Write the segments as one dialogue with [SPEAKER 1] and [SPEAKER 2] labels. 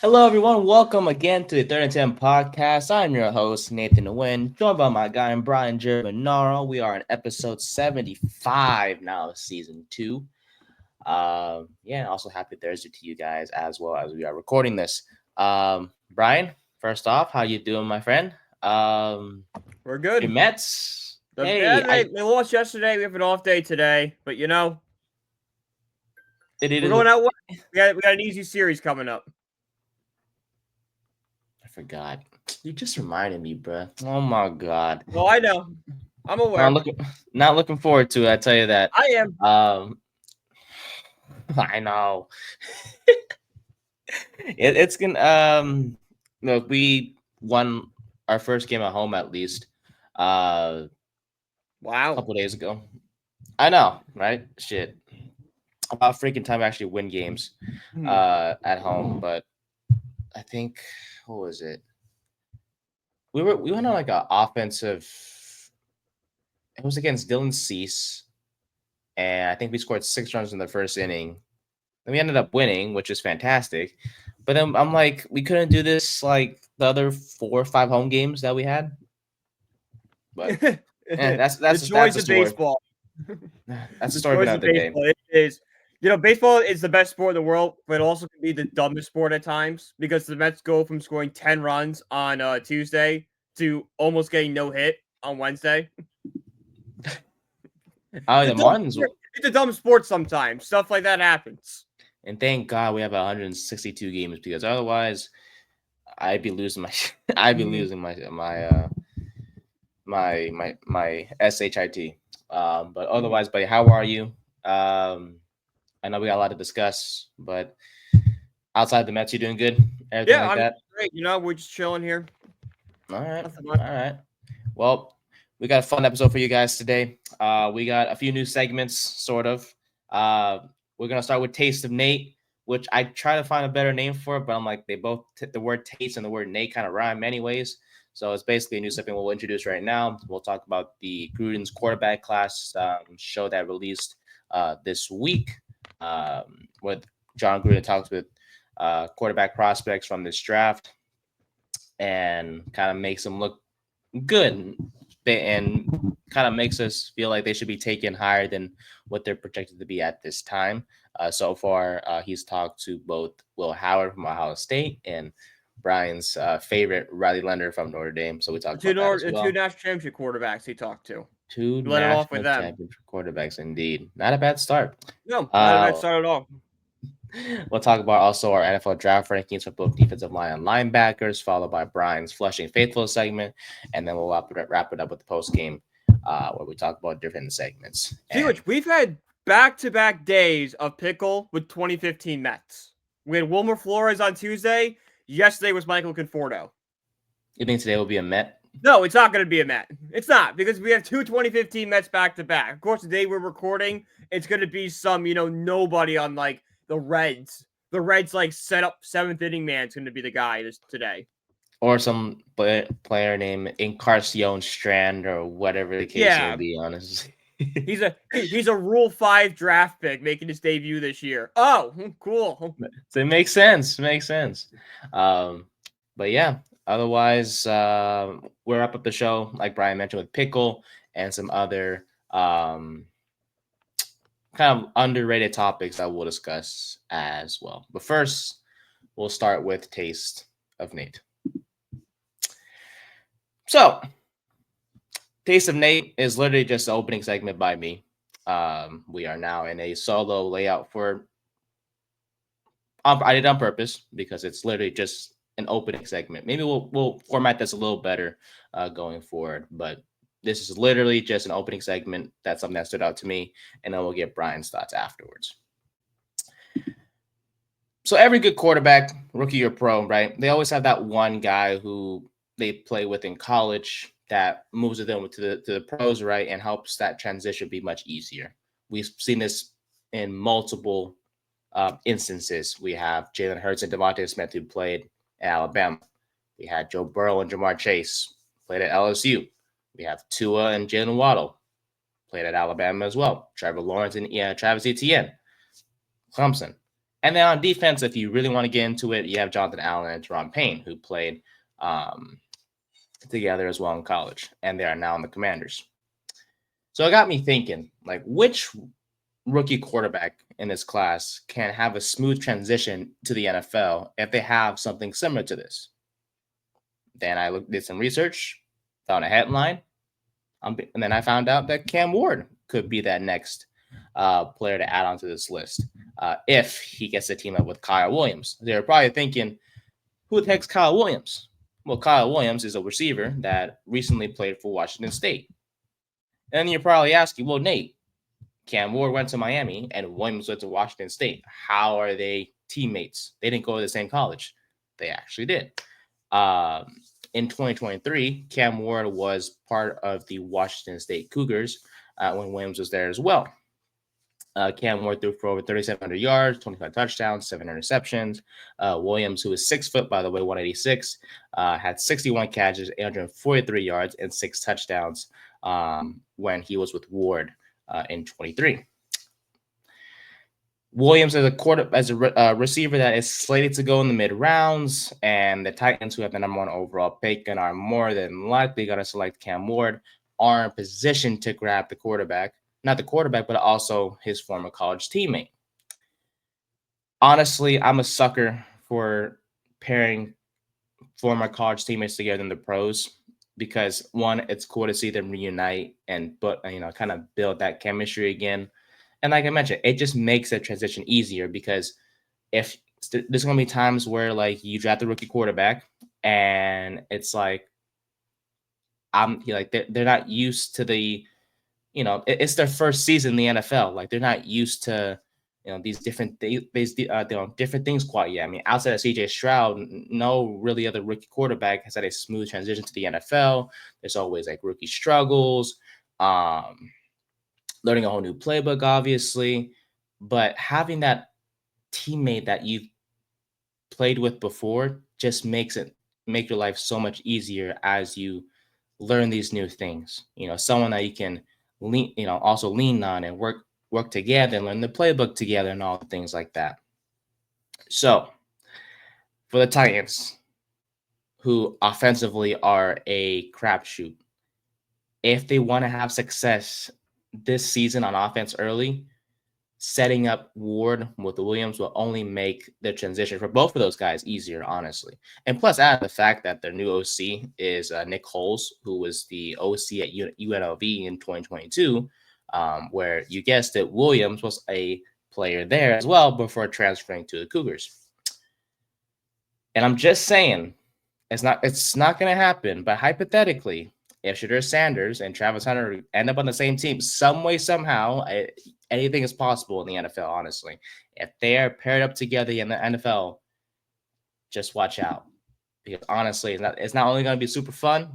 [SPEAKER 1] Hello, everyone. Welcome again to the Third and 10 podcast. I'm your host, Nathan Nguyen, joined by my guy, Brian Germanaro. We are in episode 75 now of season two. Also happy Thursday to you guys as well as we are recording this. Brian, first off, how you doing, my friend? Um,
[SPEAKER 2] We're
[SPEAKER 1] your
[SPEAKER 2] good.
[SPEAKER 1] Mets.
[SPEAKER 2] Yeah,
[SPEAKER 1] Hey,
[SPEAKER 2] they lost yesterday. We have an off day today, but
[SPEAKER 1] it
[SPEAKER 2] we're
[SPEAKER 1] is.
[SPEAKER 2] going out west. We got an easy series coming up.
[SPEAKER 1] I forgot. You just reminded me, bro. Oh my god.
[SPEAKER 2] Oh, I know. I'm
[SPEAKER 1] Not
[SPEAKER 2] aware.
[SPEAKER 1] looking, not looking forward to it. I tell you that.
[SPEAKER 2] I am.
[SPEAKER 1] Um, I know. It's gonna look, we won our first game at home at least a
[SPEAKER 2] Wow.
[SPEAKER 1] couple days ago. I know, right? Shit. About freaking time to actually win games
[SPEAKER 2] Hmm.
[SPEAKER 1] at home, but I think what was it? We went on like a offensive, it was against Dylan Cease, and I think we scored 6 runs in the first inning. And we ended up winning, which is fantastic. But then I'm like, we couldn't do this like the other 4 or 5 home games that we had. But that's
[SPEAKER 2] The
[SPEAKER 1] that's
[SPEAKER 2] joys
[SPEAKER 1] a
[SPEAKER 2] of
[SPEAKER 1] story.
[SPEAKER 2] baseball.
[SPEAKER 1] That's a
[SPEAKER 2] The
[SPEAKER 1] story for
[SPEAKER 2] joys of
[SPEAKER 1] another day.
[SPEAKER 2] baseball. It is. Baseball is the best sport in the world, but it also can be the dumbest sport at times because the Mets go from scoring 10 runs on Tuesday to almost getting no hit on Wednesday.
[SPEAKER 1] Oh,
[SPEAKER 2] It's
[SPEAKER 1] the
[SPEAKER 2] a dumb
[SPEAKER 1] Martins,
[SPEAKER 2] sport. It's a dumb sport sometimes. Stuff like that happens.
[SPEAKER 1] and thank God we have 162 games because otherwise I'd be losing my I'd be
[SPEAKER 2] Mhm.
[SPEAKER 1] losing my shit. But
[SPEAKER 2] Mhm.
[SPEAKER 1] otherwise, buddy, how are you? Um, I know we got a lot to discuss, but outside the Mets, you doing good? Everything
[SPEAKER 2] Yeah,
[SPEAKER 1] like
[SPEAKER 2] I'm
[SPEAKER 1] that?
[SPEAKER 2] great. We're just chilling here.
[SPEAKER 1] All right,
[SPEAKER 2] Nothing much.
[SPEAKER 1] all right. Well, we got a fun episode for you guys today. We got a few new segments, sort of. Uh, we're gonna start with Taste of Nate, which I try to find a better name for it, but I'm like they both the word taste and the word Nate kind of rhyme anyways. So it's basically a new segment we'll introduce right now. We'll talk about the Gruden's quarterback class show that released this week, with John Gruden talks with quarterback prospects from this draft and kind of makes them look good and kind of makes us feel like they should be taken higher than what they're projected to be at this time. So far, he's talked to both Will Howard from Ohio State and Brian's favorite Riley Leonard from Notre Dame. So we talked about that as
[SPEAKER 2] The two
[SPEAKER 1] well.
[SPEAKER 2] national championship quarterbacks he talked to.
[SPEAKER 1] Two
[SPEAKER 2] He let it off with
[SPEAKER 1] national
[SPEAKER 2] them.
[SPEAKER 1] championship quarterbacks, indeed. Not a bad start.
[SPEAKER 2] No, not a bad
[SPEAKER 1] Uh,
[SPEAKER 2] start at all.
[SPEAKER 1] we'll talk about also our NFL draft rankings for both defensive line and linebackers, followed by Brian's Flushing Faithful segment, and then we'll wrap it up with the post game, where we talk about different segments.
[SPEAKER 2] See,
[SPEAKER 1] And
[SPEAKER 2] which we've had back-to-back days of pickle with 2015 Mets. We had Wilmer Flores on Tuesday. Yesterday was Michael Conforto.
[SPEAKER 1] you think today will be a Met?
[SPEAKER 2] No, it's not going to be a Met. It's not because we have two 2015 Mets back to back. Of course, the day we're recording, it's going to be some nobody on like the Reds. The Reds like set up seventh inning man's going to be the guy this today.
[SPEAKER 1] Or some player named Encarnacion Strand or whatever the case may
[SPEAKER 2] Yeah,
[SPEAKER 1] be, honestly.
[SPEAKER 2] he's a Rule 5 draft pick making his debut this year. Oh, cool.
[SPEAKER 1] So it makes sense. Makes sense. Um, but yeah, otherwise, we'll wrap up the show, like Brian mentioned, with Pickle and some other kind of underrated topics that we'll discuss as well. But first, we'll start with Taste of Nate. So, Taste of Nate is literally just an opening segment by me. We are now in a solo layout for. I did on purpose because it's literally just an opening segment. Maybe we'll format this a little better going forward, but this is literally just an opening segment. That's something that stood out to me, and then we'll get Brian's thoughts afterwards. So every good quarterback, rookie or pro, right? They always have that one guy who they play with in college that moves them to the pros, right, and helps that transition be much easier. We've seen this in multiple instances. We have Jalen Hurts and Devontae Smith who played at Alabama. We had Joe Burrow and Jamar Chase played at LSU. We have Tua and Jalen Waddle played at Alabama as well. Trevor Lawrence and Travis Etienne, Clemson. And then on defense, if you really want to get into it, you have Jonathan Allen and Teron Payne, who played together as well in college, and they are now in the Commanders. So it got me thinking, like, which rookie quarterback in this class can have a smooth transition to the NFL if they have something similar to this? Then I did some research, found a headline, and then I found out that Cam Ward could be that next player to add onto this list if he gets to team up with Kyle Williams. They're probably thinking, who the heck's Kyle Williams? Well, Kyle Williams is a receiver that recently played for Washington State. And then you're probably asking, well, Nate, Cam Ward went to Miami and Williams went to Washington State. How are they teammates? They didn't go to the same college. They actually did. In 2023, Cam Ward was part of the Washington State Cougars when Williams was there as well. Cam Ward threw for over 3,700 yards, 25 touchdowns, 7 interceptions. Williams, who is 6 foot, by the way, 186, had 61 catches, 843 yards, and 6 touchdowns when he was with Ward in 23. Williams as a receiver that is slated to go in the mid rounds, and the Titans, who have the number 1 overall pick and are more than likely going to select Cam Ward, are in position to grab the quarterback. Not the quarterback, but also his former college teammate. Honestly, I'm a sucker for pairing former college teammates together in the pros because, one, it's cool to see them reunite and kind of build that chemistry again. And like I mentioned, it just makes the transition easier because if there's going to be times where like you draft the rookie quarterback and it's like they're not used to the. It's their first season in the NFL. Like they're not used to, these different different things quite yet. I mean, outside of CJ Stroud, no really other rookie quarterback has had a smooth transition to the NFL. There's always like rookie struggles, learning a whole new playbook, obviously, but having that teammate that you've played with before just make your life so much easier as you learn these new things. Someone that you can also lean on and work together and learn the playbook together and all the things like that. So for the Titans, who offensively are a crapshoot, if they want to have success this season on offense early, setting up Ward with Williams will only make the transition for both of those guys easier, honestly. And plus, add the fact that their new OC is Nick Foles, who was the OC at UNLV in 2022, where you guessed it, Williams was a player there as well before transferring to the Cougars. And I'm just saying, it's not going to happen, but hypothetically, if Shedeur Sanders and Travis Hunter end up on the same team some way, somehow, anything is possible in the NFL, honestly. If they are paired up together in the NFL, just watch out. Because honestly, it's not only going to be super fun,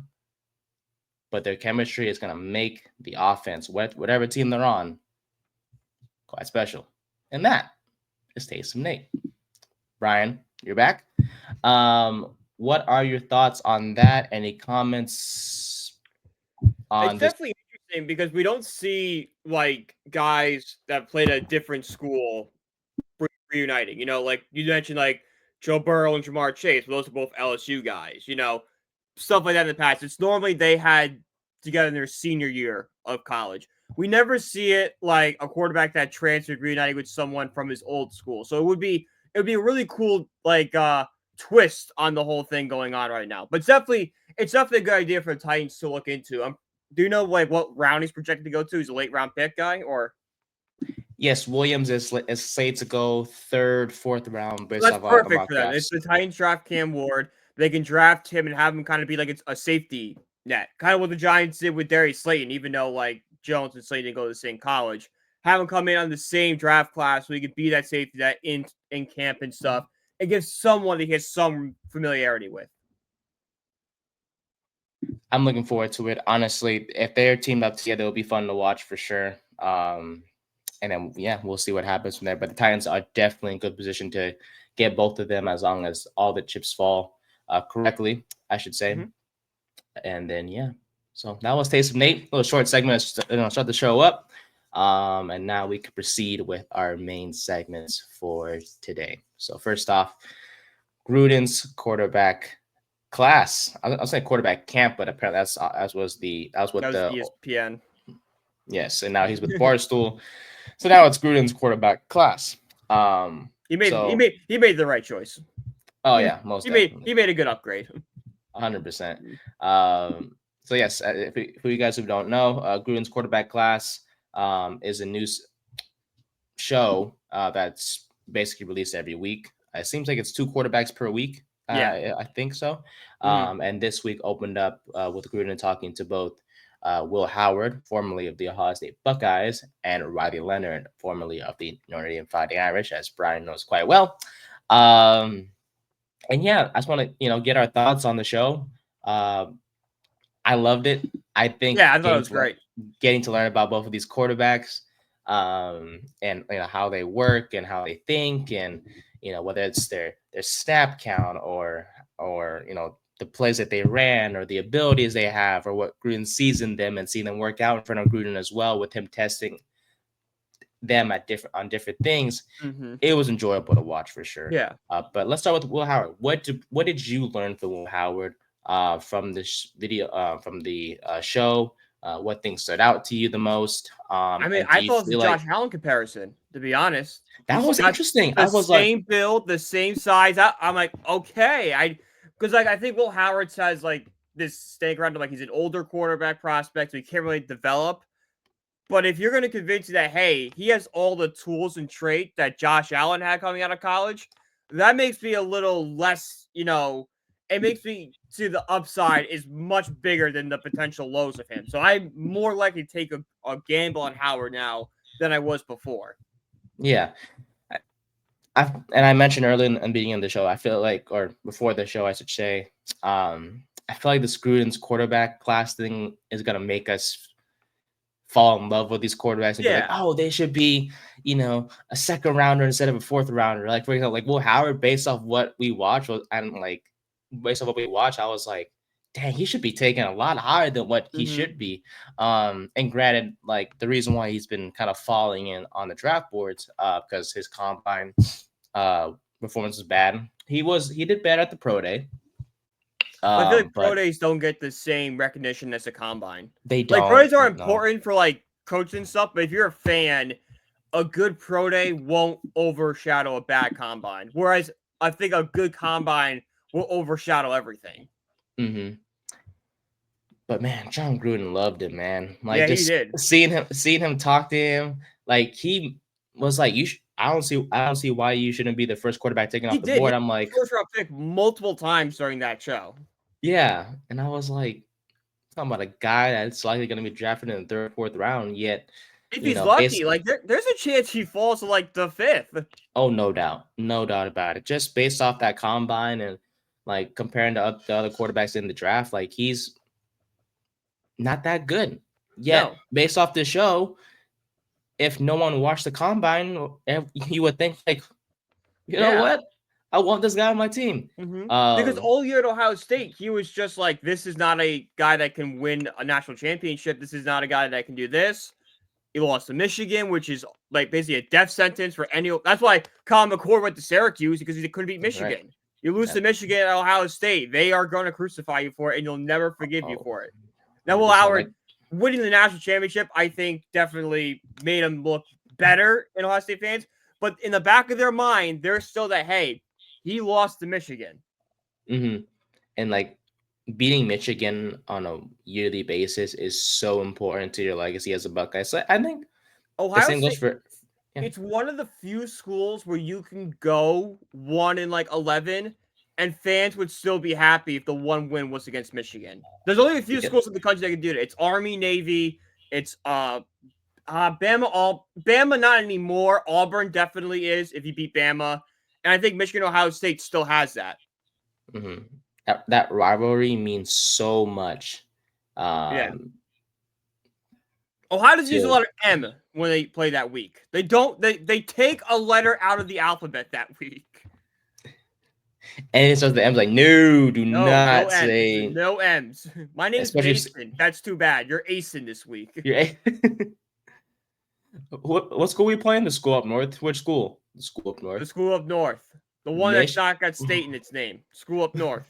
[SPEAKER 1] but their chemistry is going to make the offense, whatever team they're on, quite special. And that is Taste of Nate. Brian, you're back. What are your thoughts on that? Any comments on
[SPEAKER 2] It's definitely interesting because we don't see like guys that played at a different school reuniting. Like you mentioned, like Joe Burrow and Jamar Chase. Those are both LSU guys. Stuff like that in the past. It's normally they had together in their senior year of college. We never see it like a quarterback that transferred reuniting with someone from his old school. So it would be a really cool like twist on the whole thing going on right now. But it's definitely a good idea for the Titans to look into. Do you know like what round he's projected to go to? He's a late round pick guy, or?
[SPEAKER 1] Yes, Williams is slated to go 3rd, 4th round based
[SPEAKER 2] That's
[SPEAKER 1] off
[SPEAKER 2] perfect for them. If the Titans draft Cam Ward, they can draft him and have him kind of be like it's a safety net, kind of what the Giants did with Darius Slayton. Even though like Jones and Slayton didn't go to the same college, have him come in on the same draft class so he could be that safety net in camp and stuff. It gives someone that he has some familiarity with.
[SPEAKER 1] I'm looking forward to it. Honestly, if they're teamed up together, it'll be fun to watch for sure. And then, we'll see what happens from there. But the Titans are definitely in good position to get both of them as long as all the chips fall correctly, I should say. Mm-hmm. And then, so that was Taste of Nate. A little short segment to start the show up. And now we can proceed with our main segments for today. So first off, Gruden's quarterback class. I'll say quarterback camp, but apparently that was what
[SPEAKER 2] That was
[SPEAKER 1] the
[SPEAKER 2] ESPN.
[SPEAKER 1] yes. And now he's with Barstool. So now it's Gruden's quarterback class.
[SPEAKER 2] He made
[SPEAKER 1] So
[SPEAKER 2] the right choice.
[SPEAKER 1] oh yeah, most definitely.
[SPEAKER 2] He made a good upgrade.
[SPEAKER 1] 100%. So yes, for you guys who don't know, Gruden's quarterback class is a new show that's basically released every week. It seems like it's 2 quarterbacks per week.
[SPEAKER 2] Yeah.
[SPEAKER 1] I think so. And this week opened up with Gruden talking to both Will Howard, formerly of the Ohio State Buckeyes, and Riley Leonard, formerly of the Notre Dame Fighting Irish, as Brian knows quite well. And yeah, I just want to get our thoughts on the show. I loved it. I think
[SPEAKER 2] I thought it was great.
[SPEAKER 1] Getting to learn about both of these quarterbacks, and how they work and how they think, and whether it's their snap count or the plays that they ran or the abilities they have or what Gruden sees in them and seeing them work out in front of Gruden as well, with him testing them on different things. It was enjoyable to watch for sure.
[SPEAKER 2] Yeah.
[SPEAKER 1] But let's start with Will Howard. What did you learn from Will Howard from this video, from the show? What things stood out to you the most?
[SPEAKER 2] I mean, I thought it was a Josh Allen comparison, to be honest.
[SPEAKER 1] That was interesting.
[SPEAKER 2] I was same build, the same size. I'm like, okay. Because I think Will Howard says like this staying around, like he's an older quarterback prospect, so he can't really develop. But if you're going to convince you that, hey, he has all the tools and traits that Josh Allen had coming out of college, that makes me a little less, it makes me see the upside is much bigger than the potential lows of him. So I'm more likely to take a gamble on Howard now than I was before.
[SPEAKER 1] Yeah. I mentioned earlier in the beginning of the show, I feel like, or before the show, I should say, I feel like the Gruden's quarterback class thing is going to make us fall in love with these quarterbacks and be like, oh, they should be, a second rounder instead of a fourth rounder. Like, for example, like Will Howard, based off what we watched, I was like, dang, he should be taken a lot higher than what he should be. And granted, like the reason why he's been kind of falling in on the draft boards, because his combine performance is bad. He did bad at the pro day.
[SPEAKER 2] I feel like pro days don't get the same recognition as a combine.
[SPEAKER 1] They don't.
[SPEAKER 2] Like pro days are important for like coaching stuff, but if you're a fan, a good pro day won't overshadow a bad combine. Whereas I think a good combine will overshadow everything.
[SPEAKER 1] But man, John Gruden loved it, man. Like
[SPEAKER 2] he did.
[SPEAKER 1] Seeing him talk to him, like he was like, I don't see why you shouldn't be the first quarterback taken off the board. I'm like,
[SPEAKER 2] first round pick multiple times during that show.
[SPEAKER 1] Yeah, and I was like, talking about a guy that's likely going to be drafted in the 3rd, 4th round. Yet,
[SPEAKER 2] if he's lucky, like there's a chance he falls to like the 5th.
[SPEAKER 1] Oh, no doubt about it. Just based off that combine and like comparing to the other quarterbacks in the draft, like he's not that good. Yet, based off the show, if no one watched the combine, you would think like, you know what? I want this guy on my team.
[SPEAKER 2] Because all year at Ohio State, he was just like, this is not a guy that can win a national championship. This is not a guy that can do this. He lost to Michigan, which is like basically a death sentence for any. That's why Colin McCord went to Syracuse, because he couldn't beat Michigan. Right. You lose to Michigan at Ohio State, they are going to crucify you for it, and you'll never forgive you for it. Now, Will Howard winning the national championship, I think, definitely made him look better in Ohio State fans. But in the back of their mind, there's still that, hey, he lost to Michigan.
[SPEAKER 1] And like beating Michigan on a yearly basis is so important to your legacy as a Buckeye. So I think
[SPEAKER 2] Ohio State goes for. It's one of the few schools where you can go 1-11, and fans would still be happy if the one win was against Michigan. There's only a few schools in the country that can do that. It's Army, Navy. It's Bama. Bama not anymore. Auburn definitely is if you beat Bama. And I think Michigan, Ohio State still has that.
[SPEAKER 1] That rivalry means so much.
[SPEAKER 2] Ohio does use a letter M when they play that week. They don't. They take a letter out of the alphabet that week.
[SPEAKER 1] And it starts the M's like, no, do not say
[SPEAKER 2] no M's. My name's Mason. That's too bad. You're acing this week.
[SPEAKER 1] What school we playing? The school up north. Which school? The school up
[SPEAKER 2] The
[SPEAKER 1] north.
[SPEAKER 2] school up north. The one that's
[SPEAKER 1] Mich.
[SPEAKER 2] not got state in its name. School up north.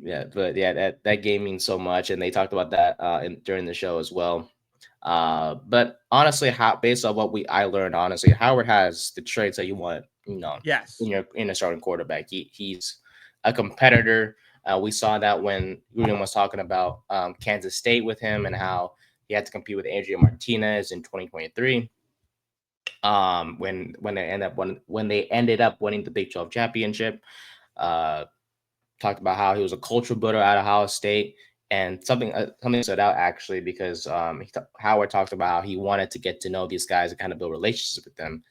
[SPEAKER 1] Yeah, but yeah, that game means so much, and they talked about that during the show as well. But honestly, how based on what I learned, honestly, Howard has the traits that you want,
[SPEAKER 2] Yes.
[SPEAKER 1] in a starting quarterback. He's a competitor. We saw that when Gruden was talking about Kansas State with him and how he had to compete with Adrian Martinez in 2023. When they ended up winning the Big 12 championship, uh, talked about how he was a culture builder at Ohio State, and something stood out actually because Howard talked about how he wanted to get to know these guys and kind of build relationships with them.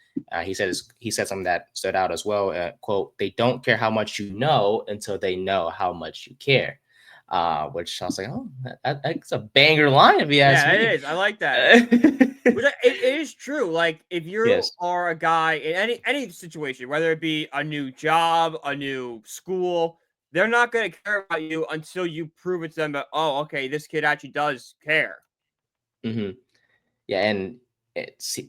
[SPEAKER 1] He said something that stood out as well. Quote: "They don't care how much you know until they know how much you care." Which I was like, oh, that's a banger line if you ask
[SPEAKER 2] Yeah, it
[SPEAKER 1] me.
[SPEAKER 2] is. I like that. It is true. Like if you
[SPEAKER 1] Yes.
[SPEAKER 2] are a guy in any situation, whether it be a new job, a new school, they're not going to care about you until you prove it to them that, oh, okay, this kid actually does care.
[SPEAKER 1] Hmm. Yeah, and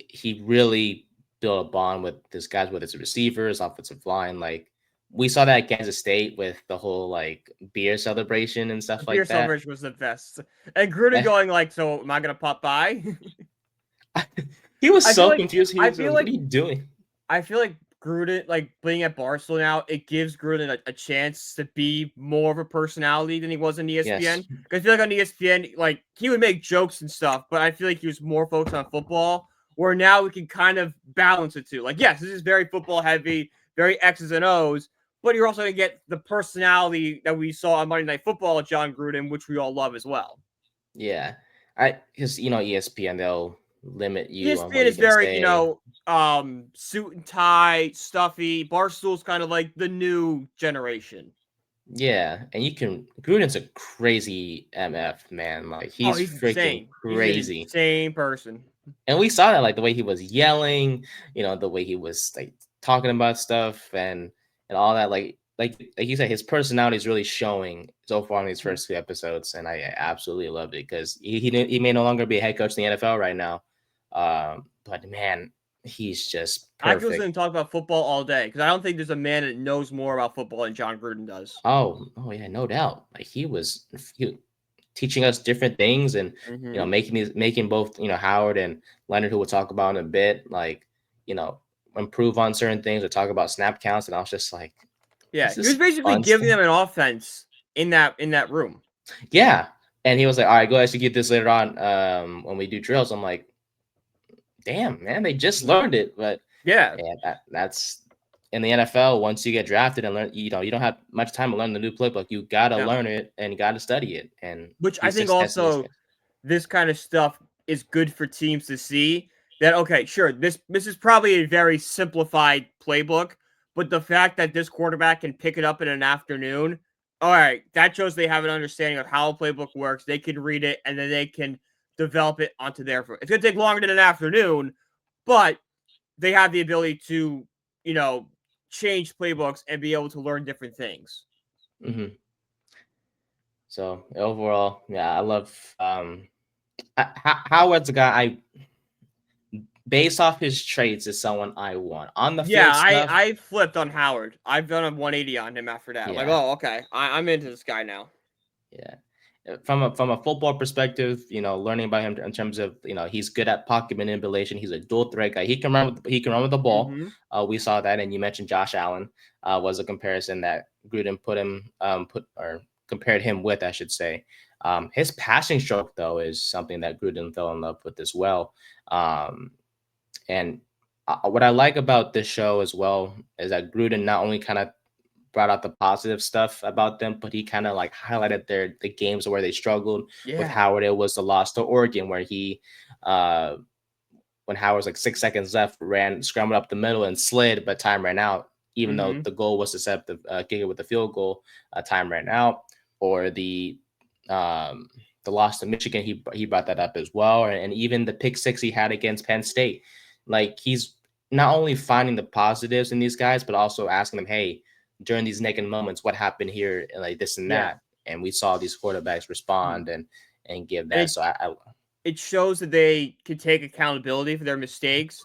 [SPEAKER 1] he really built a bond with this guys, whether it's receivers, offensive line. Like we saw that at Kansas State with the whole like beer celebration and
[SPEAKER 2] The
[SPEAKER 1] stuff
[SPEAKER 2] beer
[SPEAKER 1] like that.
[SPEAKER 2] celebration was the best, and Gruden going like, "So am I going to pop by?"
[SPEAKER 1] He was
[SPEAKER 2] I feel
[SPEAKER 1] so
[SPEAKER 2] like
[SPEAKER 1] confused. He
[SPEAKER 2] I
[SPEAKER 1] was
[SPEAKER 2] feel
[SPEAKER 1] like, "What
[SPEAKER 2] like
[SPEAKER 1] are you doing?"
[SPEAKER 2] I feel like Gruden, like being at Barcelona now, it gives Gruden a chance to be more of a personality than he was in
[SPEAKER 1] Yes.
[SPEAKER 2] ESPN. Because I feel like on ESPN, like he would make jokes and stuff, but I feel like he was more focused on football. Where now we can kind of balance it too. Like, yes, this is very football heavy, very X's and O's, but you're also gonna get the personality that we saw on Monday Night Football at John Gruden, which we all love as well.
[SPEAKER 1] Yeah. Because ESPN, they'll limit you on what
[SPEAKER 2] ESPN
[SPEAKER 1] you
[SPEAKER 2] is
[SPEAKER 1] can
[SPEAKER 2] very,
[SPEAKER 1] say.
[SPEAKER 2] suit and tie, stuffy. Barstool's kind of like the new generation.
[SPEAKER 1] Yeah, and Gruden's a crazy MF man. Like
[SPEAKER 2] Oh,
[SPEAKER 1] he's
[SPEAKER 2] he's
[SPEAKER 1] freaking
[SPEAKER 2] insane. He's an
[SPEAKER 1] crazy.
[SPEAKER 2] insane person.
[SPEAKER 1] And we saw that, like the way he was yelling, the way he was like talking about stuff and all that. Like you said, his personality is really showing so far in these first few episodes, and I absolutely love it because he may no longer be a head coach in the NFL right now, but man, he's just
[SPEAKER 2] I could listen
[SPEAKER 1] perfect.
[SPEAKER 2] and talk about football all day because I don't think there's a man that knows more about football than John Gruden does.
[SPEAKER 1] Oh yeah, no doubt. Like he teaching us different things and
[SPEAKER 2] Hmm.
[SPEAKER 1] making both Howard and Leonard, who we'll talk about in a bit, like you know improve on certain things or talk about snap counts, and I was just like,
[SPEAKER 2] Yeah,
[SPEAKER 1] this
[SPEAKER 2] he was
[SPEAKER 1] is
[SPEAKER 2] basically
[SPEAKER 1] fun
[SPEAKER 2] giving
[SPEAKER 1] stuff.
[SPEAKER 2] them an offense in that room.
[SPEAKER 1] Yeah, and he was like, all right, go execute this later on when we do drills. I'm like, damn man, they just learned it. But
[SPEAKER 2] Yeah.
[SPEAKER 1] yeah, that's in the NFL. Once you get drafted and learn, you don't have much time to learn the new playbook. You gotta
[SPEAKER 2] No.
[SPEAKER 1] learn it and you gotta study it, and
[SPEAKER 2] Which I
[SPEAKER 1] he's
[SPEAKER 2] think
[SPEAKER 1] just testing these
[SPEAKER 2] also
[SPEAKER 1] guys.
[SPEAKER 2] this kind of stuff is good for teams to see that okay, sure, this is probably a very simplified playbook, but the fact that this quarterback can pick it up in an afternoon, all right, that shows they have an understanding of how a playbook works. They can read it and then they can develop it onto their foot. It's gonna take longer than an afternoon, but they have the ability to, you know, change playbooks and be able to learn different things.
[SPEAKER 1] Hmm. So overall, yeah, I love Howard's a guy based off his traits is someone I want on the
[SPEAKER 2] Yeah,
[SPEAKER 1] field
[SPEAKER 2] I
[SPEAKER 1] stuff.
[SPEAKER 2] I flipped on Howard. I've done a 180 on him after that. Like,
[SPEAKER 1] Yeah,
[SPEAKER 2] oh, okay, I'm into this guy now.
[SPEAKER 1] yeah. From a football perspective, learning about him in terms of he's good at pocket manipulation. He's a dual threat guy. He can run with the ball.
[SPEAKER 2] Hmm.
[SPEAKER 1] We saw that, and you mentioned Josh Allen was a comparison that Gruden put or compared him with, I should say. His passing stroke though is something that Gruden fell in love with as well. Um, And what I like about this show as well is that Gruden not only kind of brought out the positive stuff about them, but he kind of like highlighted the games where they struggled. With
[SPEAKER 2] Yeah.
[SPEAKER 1] Howard, it was the loss to Oregon where he uh when Howard was like 6 seconds left, ran scrambled up the middle and slid, but time ran out. Even though
[SPEAKER 2] Hmm.
[SPEAKER 1] the goal was to set up the kick it with the field goal, time ran out. Or um the loss to Michigan, he brought that up as well, and even the pick six he had against Penn State. Like he's not only finding the positives in these guys, but also asking them, hey, during these negative moments, what happened here, and like this and
[SPEAKER 2] Yeah.
[SPEAKER 1] that. And we saw these quarterbacks
[SPEAKER 2] Mhm.
[SPEAKER 1] respond and give
[SPEAKER 2] And
[SPEAKER 1] that. So I
[SPEAKER 2] it shows that they can take accountability for their mistakes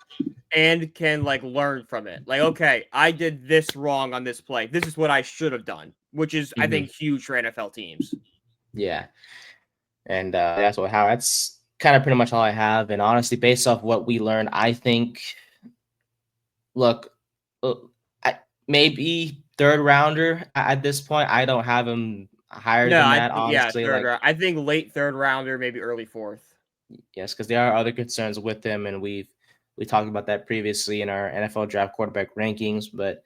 [SPEAKER 2] and can like learn from it. Like, okay, I did this wrong on this play. This is what I should have done, which is I
[SPEAKER 1] Mhm.
[SPEAKER 2] think huge for NFL teams.
[SPEAKER 1] Yeah. And that's kind of pretty much all I have. And honestly, based off what we learned, I think, look, uh, maybe third rounder at this point. I don't have him higher
[SPEAKER 2] No,
[SPEAKER 1] than
[SPEAKER 2] I
[SPEAKER 1] that,
[SPEAKER 2] think yeah,
[SPEAKER 1] honestly.
[SPEAKER 2] third
[SPEAKER 1] Like,
[SPEAKER 2] round. I think late third rounder, maybe early fourth.
[SPEAKER 1] yes, because there are other concerns with him, and we talked about that previously in our NFL draft quarterback rankings. But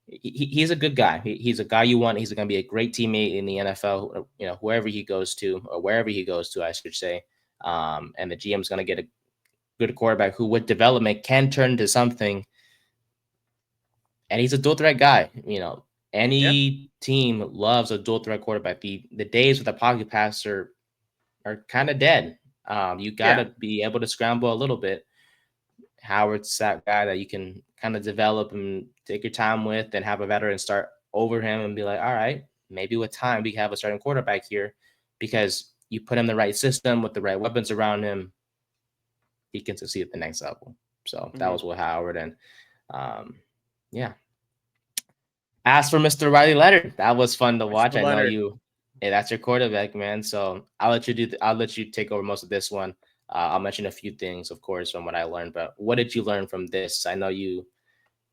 [SPEAKER 1] he's a good guy. He's a guy you want. He's going to be a great teammate in the NFL. Whoever he goes to, or wherever he goes to, I should say. And the GM is going to get a good quarterback who, with development, can turn into something. And he's a dual threat guy.
[SPEAKER 2] Yeah,
[SPEAKER 1] Any team loves a dual threat quarterback. The days with a pocket passer are kind of dead. You got
[SPEAKER 2] yeah.
[SPEAKER 1] to be able to scramble a little bit. Howard's that guy that you can kind of develop and take your time with and have a veteran start over him and be like, all right, maybe with time we have a starting quarterback here because you put him in the right system with the right weapons around him, he can succeed at the next level. So that
[SPEAKER 2] Mm-hmm.
[SPEAKER 1] was with Howard. And yeah. As for Mr. Riley Leonard, that was fun to watch.
[SPEAKER 2] Mr.
[SPEAKER 1] I know
[SPEAKER 2] Leonard.
[SPEAKER 1] hey, that's your quarterback, man. So I'll let you take over most of this one. I'll mention a few things, of course, from what I learned. But what did you learn from this? I know you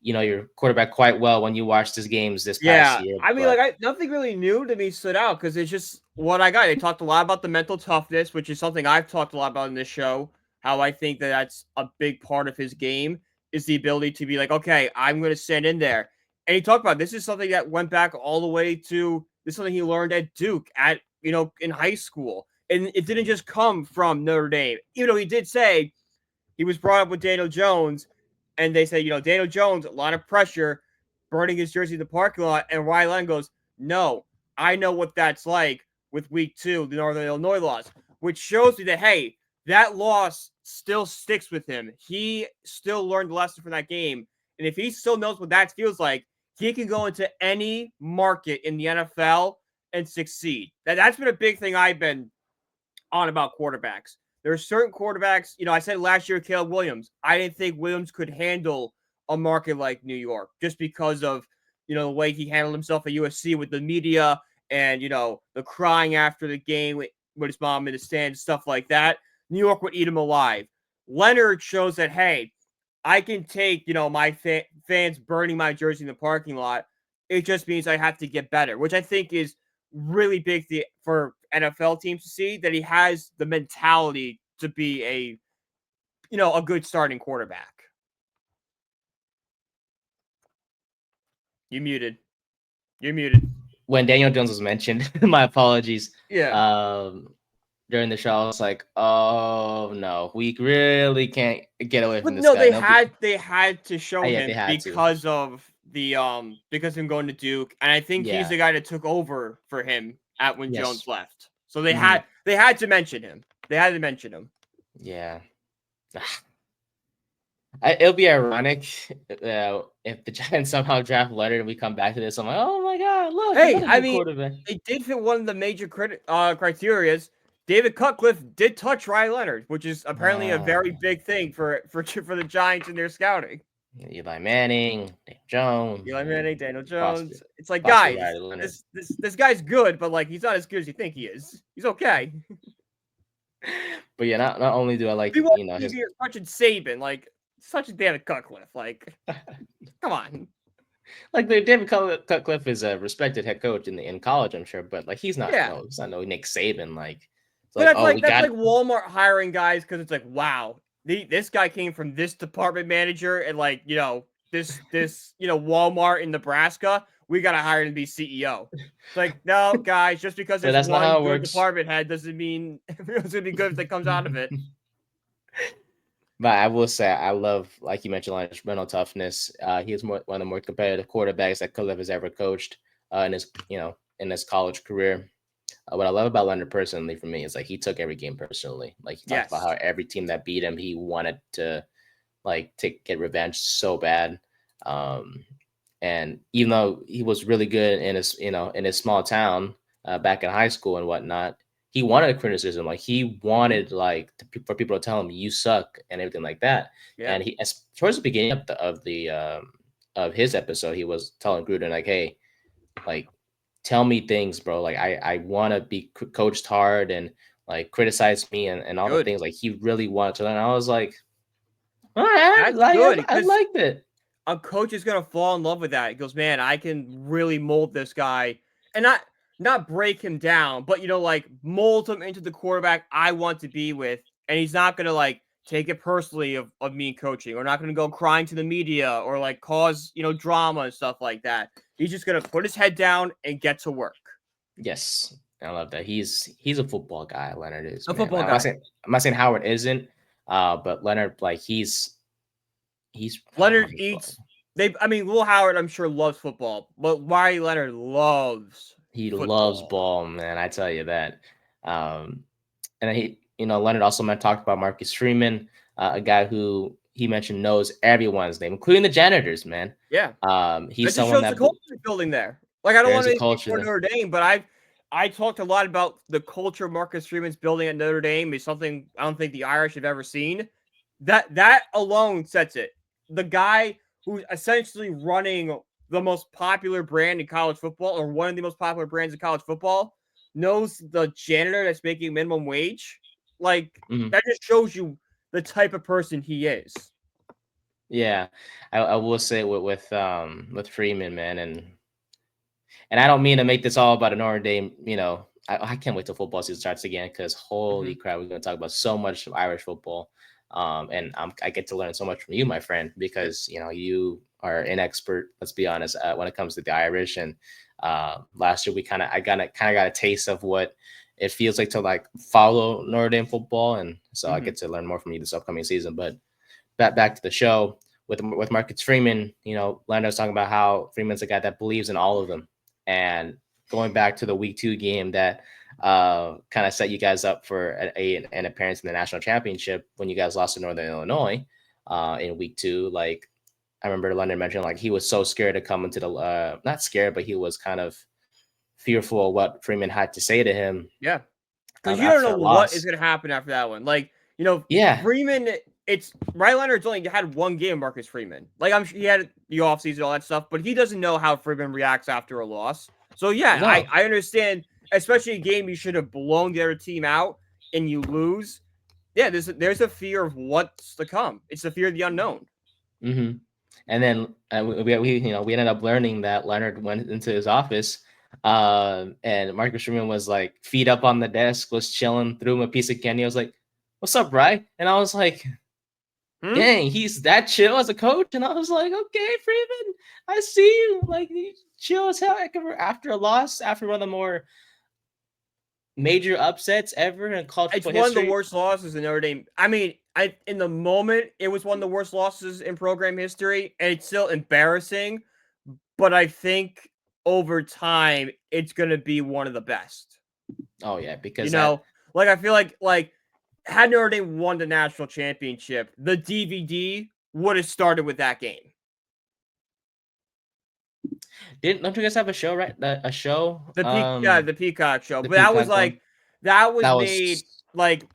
[SPEAKER 1] know your quarterback quite well when you watched his games this past
[SPEAKER 2] Yeah,
[SPEAKER 1] year,
[SPEAKER 2] I mean, like,
[SPEAKER 1] but
[SPEAKER 2] nothing really new to me stood out because it's just what I got. They talked a lot about the mental toughness, which is something I've talked a lot about in this show. How I think that that's a big part of his game is the ability to be like, okay, I'm going to stand in there. And he talked about this is something that went back all the way to this is something he learned at Duke at in high school, and it didn't just come from Notre Dame. Even though he did say he was brought up with Daniel Jones, and they say, Daniel Jones, a lot of pressure, burning his jersey in the parking lot. And Riley Leonard goes, no, I know what that's like with week 2, the Northern Illinois loss, which shows me that, hey, that loss still sticks with him. He still learned the lesson from that game. And if he still knows what that feels like, he can go into any market in the NFL and succeed. That's been a big thing I've been on about quarterbacks. There are certain quarterbacks, I said last year, Caleb Williams. I didn't think Williams could handle a market like New York just because of, the way he handled himself at USC with the media and, the crying after the game with his mom in the stands, stuff like that. New York would eat him alive. Leonard shows that, hey, I can take, my fans burning my jersey in the parking lot. It just means I have to get better, which I think is really big for NFL teams to see that he has the mentality to be a good starting quarterback. You muted. You're muted.
[SPEAKER 1] when Daniel Jones was mentioned, my apologies.
[SPEAKER 2] Yeah.
[SPEAKER 1] During the show, I was like, "Oh no, we really can't get away
[SPEAKER 2] But
[SPEAKER 1] from this
[SPEAKER 2] no,
[SPEAKER 1] guy."
[SPEAKER 2] they
[SPEAKER 1] No,
[SPEAKER 2] had to show
[SPEAKER 1] yeah, they
[SPEAKER 2] him
[SPEAKER 1] had to.
[SPEAKER 2] because of because of him going to Duke, and I think he's
[SPEAKER 1] Yeah.
[SPEAKER 2] the guy that took over for him at when
[SPEAKER 1] Yes.
[SPEAKER 2] Jones left. So they
[SPEAKER 1] Mhm.
[SPEAKER 2] had to mention him. They had to mention him.
[SPEAKER 1] Yeah. It'll be ironic if the Giants somehow draft Leonard and we come back to this. I'm like, oh my god, look,
[SPEAKER 2] Hey,
[SPEAKER 1] another
[SPEAKER 2] I
[SPEAKER 1] good
[SPEAKER 2] mean,
[SPEAKER 1] quarterback.
[SPEAKER 2] it did fit one of the major criterias. David Cutcliffe did touch Riley Leonard, which is apparently a very
[SPEAKER 1] Ah,
[SPEAKER 2] big thing for the Giants in their scouting.
[SPEAKER 1] Eli Manning, Dave Jones,
[SPEAKER 2] Eli Manning, Daniel
[SPEAKER 1] possibly,
[SPEAKER 2] Jones. It's like,
[SPEAKER 1] possibly
[SPEAKER 2] guys,
[SPEAKER 1] Riley Leonard.
[SPEAKER 2] this guy's good, but like he's not as good as you think he is. He's okay.
[SPEAKER 1] But yeah, not only do I like
[SPEAKER 2] We want to
[SPEAKER 1] his
[SPEAKER 2] be touching Saban, like such a David Cutcliffe. Like, come on.
[SPEAKER 1] like the David Cutcliffe is a respected head coach in college, I'm sure, but like he's not
[SPEAKER 2] Yeah.
[SPEAKER 1] no Nick Saban. Like it's
[SPEAKER 2] But
[SPEAKER 1] like, oh, we
[SPEAKER 2] that's
[SPEAKER 1] got
[SPEAKER 2] like Walmart hiring guys because it's like, wow, this guy came from this department manager and like this Walmart in Nebraska. We gotta hire him to be CEO. It's like, no, guys, just because
[SPEAKER 1] but
[SPEAKER 2] there's
[SPEAKER 1] that's not
[SPEAKER 2] one
[SPEAKER 1] how it
[SPEAKER 2] good
[SPEAKER 1] works.
[SPEAKER 2] department head doesn't mean it's gonna be good if that comes out of it.
[SPEAKER 1] But I will say I love, like you mentioned, like mental toughness. He is one of the more competitive quarterbacks that Cutcliffe has ever coached in his in his college career. What I love about Leonard personally for me is like he took every game personally. Like he talked about
[SPEAKER 2] Yes.
[SPEAKER 1] how every team that beat him, he wanted to like get revenge so bad. Um, and even though he was really good in his in his small town back in high school and whatnot, he wanted criticism. Like he wanted like for people to tell him you suck and everything like that.
[SPEAKER 2] Yeah.
[SPEAKER 1] And he, as towards the beginning of his episode, he was telling Gruden like, "Hey, like tell me things, bro. Like I want to be coached hard and like criticize me and all the
[SPEAKER 2] Good.
[SPEAKER 1] things." Like he really wanted to learn. I was like, all right,
[SPEAKER 2] That's good
[SPEAKER 1] I
[SPEAKER 2] because
[SPEAKER 1] liked it.
[SPEAKER 2] a coach is gonna fall in love with that. He goes, man, I can really mold this guy, and not break him down, but like mold him into the quarterback I want to be with. And he's not gonna like take it personally of me coaching, or not gonna go crying to the media or like cause drama and stuff like that. He's just gonna put his head down and get to work.
[SPEAKER 1] Yes, I love that. He's a football guy. Leonard is,
[SPEAKER 2] A
[SPEAKER 1] man.
[SPEAKER 2] football
[SPEAKER 1] Like,
[SPEAKER 2] guy.
[SPEAKER 1] I'm not saying Howard isn't, but Leonard, like he's
[SPEAKER 2] Leonard eats. Will Howard, I'm sure, loves football, but Riley Leonard loves
[SPEAKER 1] he loves
[SPEAKER 2] football.
[SPEAKER 1] ball, man. I tell you that. And he, Leonard also talked about Marcus Freeman, a guy who he mentioned knows everyone's name, including the janitors, man.
[SPEAKER 2] Yeah.
[SPEAKER 1] He's
[SPEAKER 2] That just
[SPEAKER 1] someone
[SPEAKER 2] shows the
[SPEAKER 1] that
[SPEAKER 2] culture building there. Like, I don't
[SPEAKER 1] there's
[SPEAKER 2] want
[SPEAKER 1] a
[SPEAKER 2] to
[SPEAKER 1] culture
[SPEAKER 2] for
[SPEAKER 1] there.
[SPEAKER 2] Notre Dame, but I talked a lot about the culture Marcus Freeman's building at Notre Dame is something I don't think the Irish have ever seen. That alone sets it. The guy who's essentially running the most popular brand in college football, or one of the most popular brands in college football, knows the janitor that's making minimum wage. Like, that just shows you the type of person he is.
[SPEAKER 1] Yeah, I will say with Freeman, man, and I don't mean to make this all about a Notre Dame. I can't wait till football season starts again because holy crap, we're going to talk about so much of Irish football. And I get to learn so much from you, my friend, because you are an expert. Let's be honest, when it comes to the Irish. And last year I kind of got a taste of what it feels like to like follow Notre Dame football, and so I get to learn more from you this upcoming season. But back to the show with Marcus Freeman. Leonard was talking about how Freeman's a guy that believes in all of them, and going back to the week 2 game that kind of set you guys up for an appearance in the national championship when you guys lost to Northern Illinois in week 2. Like I remember Leonard mentioned, like he was so scared to come into the not scared, but he was kind of fearful of what Freeman had to say to him.
[SPEAKER 2] Yeah. Because you don't
[SPEAKER 1] After
[SPEAKER 2] know
[SPEAKER 1] a
[SPEAKER 2] what
[SPEAKER 1] loss.
[SPEAKER 2] is going to happen after that one. Like,
[SPEAKER 1] Yeah.
[SPEAKER 2] Freeman, it's Riley Leonard's only had one game, Marcus Freeman. Like, I'm sure he had the offseason, all that stuff, but he doesn't know how Freeman reacts after a loss. So, yeah,
[SPEAKER 1] No.
[SPEAKER 2] I understand, especially a game you should have blown the other team out and you lose. Yeah, there's a fear of what's to come. It's the fear of the unknown.
[SPEAKER 1] Mm-hmm. And then we ended up learning that Leonard went into his office, and Marcus Freeman was like feet up on the desk, was chilling, threw him a piece of candy. I was like, "What's up, Bry?" And I was like, "Dang, he's that chill as a coach." And I was like, "Okay, Freeman, I see you. Like, he's chill as hell after a loss, after one of the more major upsets ever in college football history."
[SPEAKER 2] It's one of the worst losses in Notre Dame. I mean, in the moment, it was one of the worst losses in program history, and it's still embarrassing. But I think over time, it's going to be one of the best.
[SPEAKER 1] Oh yeah, because
[SPEAKER 2] I feel like had Notre Dame won the national championship, the DVD would have started with that game.
[SPEAKER 1] don't you guys have a show, right? A show?
[SPEAKER 2] The Peacock show. But
[SPEAKER 1] Peacock
[SPEAKER 2] that was made like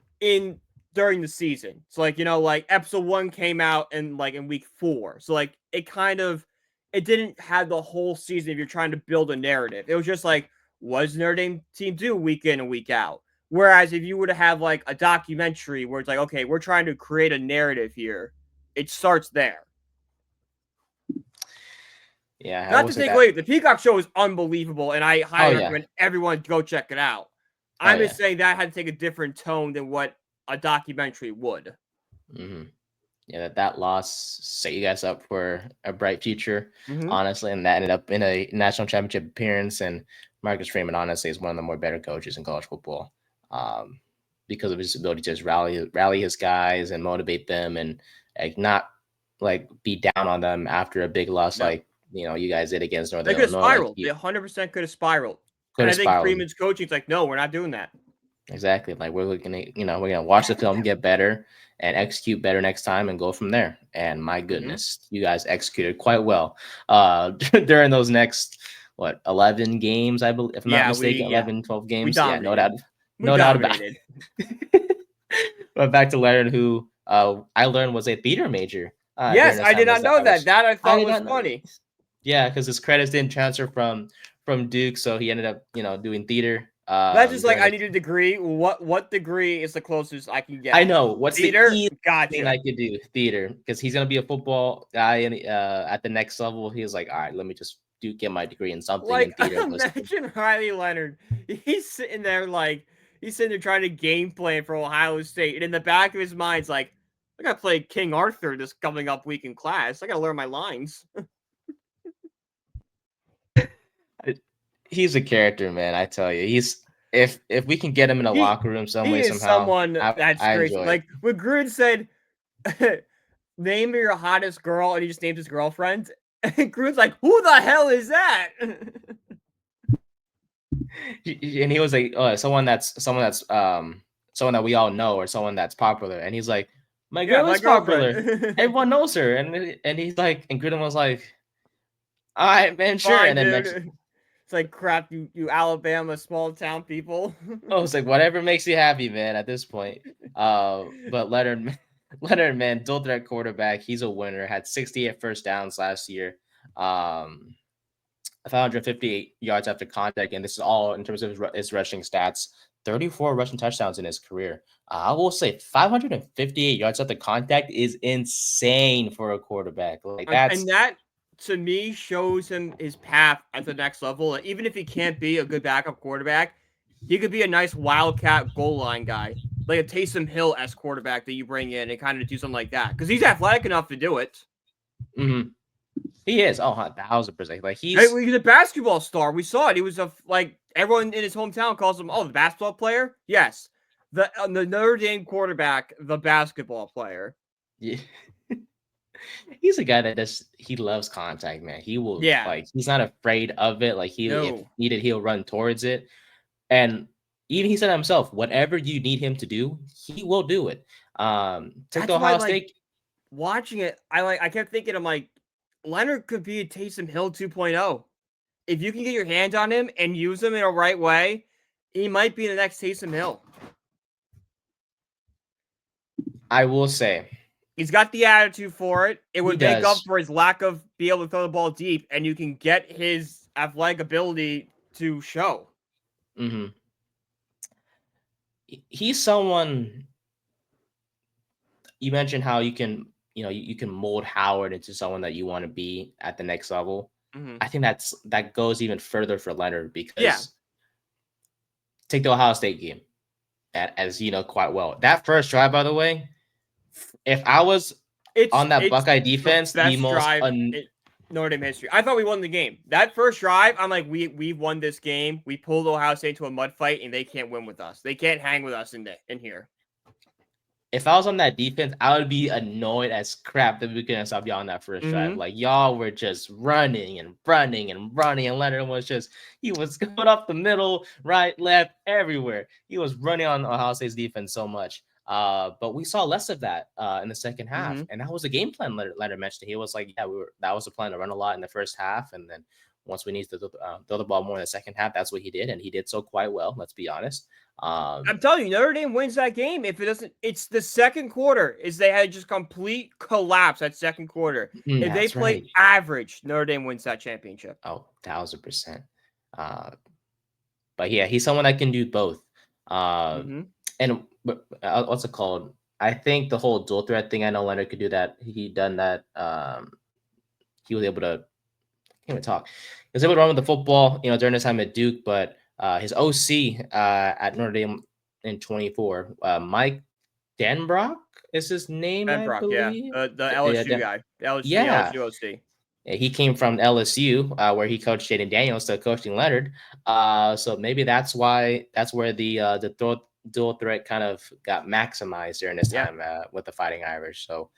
[SPEAKER 2] during the season. So like episode 1 came out in week 4. So like it didn't have the whole season if you're trying to build a narrative. It was just like, what does Notre Dame team do week in and week out? Whereas if you were to have like a documentary where it's like, okay, we're trying to create a narrative here, it starts there.
[SPEAKER 1] Yeah.
[SPEAKER 2] Not to take away, the Peacock show is unbelievable, and I highly recommend everyone go check it out. I'm just saying that had to take a different tone than what a documentary would.
[SPEAKER 1] Mm-hmm. Yeah, that loss set you guys up for a bright future, honestly, and that ended up in a national championship appearance. And Marcus Freeman, honestly, is one of the more better coaches in college football, because of his ability to just rally his guys and motivate them, and like not like be down on them after a big loss, like you guys did against Northern Illinois.
[SPEAKER 2] They could have spiraled. They 100% could have spiraled. And I think Freeman's coaching's like, no, we're not doing that.
[SPEAKER 1] Exactly. Like we're looking at, we're gonna watch the film, get better, and execute better next time, and go from there. And my goodness, you guys executed quite well during those next 11 games, I believe, if I'm not mistaken, 11, 12 games. Yeah, no doubt.
[SPEAKER 2] We
[SPEAKER 1] No doubt about
[SPEAKER 2] dominated.
[SPEAKER 1] it. But back to Leonard, who I learned was a theater major during
[SPEAKER 2] Yes,
[SPEAKER 1] his
[SPEAKER 2] I did
[SPEAKER 1] time
[SPEAKER 2] not
[SPEAKER 1] as
[SPEAKER 2] know that.
[SPEAKER 1] Irish.
[SPEAKER 2] That I
[SPEAKER 1] I
[SPEAKER 2] thought
[SPEAKER 1] did
[SPEAKER 2] was
[SPEAKER 1] not know.
[SPEAKER 2] funny.
[SPEAKER 1] Yeah, because his credits didn't transfer from Duke, so he ended up doing theater
[SPEAKER 2] That's just like
[SPEAKER 1] during
[SPEAKER 2] I
[SPEAKER 1] his.
[SPEAKER 2] need a degree. What degree is the closest I can
[SPEAKER 1] I
[SPEAKER 2] get?
[SPEAKER 1] know what's the
[SPEAKER 2] Theater?
[SPEAKER 1] easiest thing
[SPEAKER 2] Gotcha.
[SPEAKER 1] I could do, theater, because he's gonna be a football guy, and at the next level, he was like, all right, let me just get my degree in something in
[SPEAKER 2] Like,
[SPEAKER 1] theater.
[SPEAKER 2] imagine Riley Leonard. He's sitting there trying to game plan for Ohio State, and in the back of his mind's like, I gotta play King Arthur this coming up week in class. I gotta learn my lines.
[SPEAKER 1] He's a character, man. I tell you, he's if we can get him in a
[SPEAKER 2] He
[SPEAKER 1] locker room some
[SPEAKER 2] he
[SPEAKER 1] way
[SPEAKER 2] is
[SPEAKER 1] somehow,
[SPEAKER 2] someone that's
[SPEAKER 1] I
[SPEAKER 2] crazy.
[SPEAKER 1] enjoy it.
[SPEAKER 2] Like when Gruden said, "Name your hottest girl," and he just named his girlfriend. And Gruden's like, "Who the hell is that?"
[SPEAKER 1] And he was like, oh, someone that we all know or someone that's popular, and he's like, my
[SPEAKER 2] Yeah,
[SPEAKER 1] girl
[SPEAKER 2] my
[SPEAKER 1] is popular,
[SPEAKER 2] girlfriend.
[SPEAKER 1] everyone knows her, and he's like, and Gruden was like, all right, man, sure,
[SPEAKER 2] Fine,
[SPEAKER 1] and then
[SPEAKER 2] dude. It's like crap, you Alabama small town people.
[SPEAKER 1] I was like, whatever makes you happy, man, at this point. But Leonard, Leonard, man, dual threat quarterback. He's a winner. Had 68 first downs last year. 558 yards after contact, and this is all in terms of his rushing stats. 34 rushing touchdowns in his career. I will say 558 yards after contact is insane for a quarterback. Like
[SPEAKER 2] And that to me shows him his path at the next level. Like, even if he can't be a good backup quarterback, he could be a nice wildcat goal line guy, like a Taysom Hill s quarterback that you bring in and kind of do something like that because he's athletic enough to do it.
[SPEAKER 1] mm-hmm. He is 1,000%. Like
[SPEAKER 2] He's a basketball star. We saw it. He was everyone in his hometown calls him the basketball player. Yes, the Notre Dame quarterback, the basketball player.
[SPEAKER 1] Yeah. He's a guy that he loves contact, man. He will he's not afraid of it. Like if needed, he'll run towards it. And even he said himself, whatever you need him to do, he will do it. Take the Ohio State.
[SPEAKER 2] Watching it, I kept thinking, I'm like, Leonard could be a Taysom Hill 2.0. If you can get your hands on him and use him in a right way, he might be the next Taysom Hill.
[SPEAKER 1] I will say
[SPEAKER 2] he's got the attitude for it. It would make up for his lack of being able to throw the ball deep, and you can get his athletic ability to show.
[SPEAKER 1] Mm-hmm. He's someone. You mentioned how you can mold Howard into someone that you want to be at the next level.
[SPEAKER 2] Mm-hmm.
[SPEAKER 1] I think that goes even further for Leonard because take the Ohio State game, as you know quite well. That first drive, by the way, if I was on that Buckeye defense, the most
[SPEAKER 2] drive in Notre Dame history. I thought we won the game. That first drive, I'm like, we won this game. We pulled Ohio State to a mud fight, and they can't win with us. They can't hang with us in here.
[SPEAKER 1] If I was on that defense, I would be annoyed as crap that we couldn't stop y'all on that first drive. Like y'all were just running and running and running, and Leonard he was going up the middle, right, left, everywhere. He was running on Ohio State's defense so much. But we saw less of that in the second half, and that was a game plan. Leonard mentioned he was like, that was a plan to run a lot in the first half, and then once we need to throw the ball more in the second half, that's what he did, and he did so quite well. Let's be honest.
[SPEAKER 2] I'm telling you, Notre Dame wins that game. If it doesn't, it's the second quarter. They had just complete collapse that second quarter. If they play average, Notre Dame wins that championship.
[SPEAKER 1] 1,000%. But yeah, he's someone that can do both. And what's it called? I think the whole dual threat thing. I know Leonard could do that. He done that. He was able to. I can't even talk. He was able to run with the football, during his time at Duke, but. His OC at Notre Dame in 24, Mike Denbrock is his name, I believe.
[SPEAKER 2] Yeah, the LSU guy, the LSU OC.
[SPEAKER 1] Yeah, he came from LSU, where he coached Jaden Daniels to coaching Leonard. So maybe that's where the dual threat kind of got maximized during this time with the Fighting Irish. So.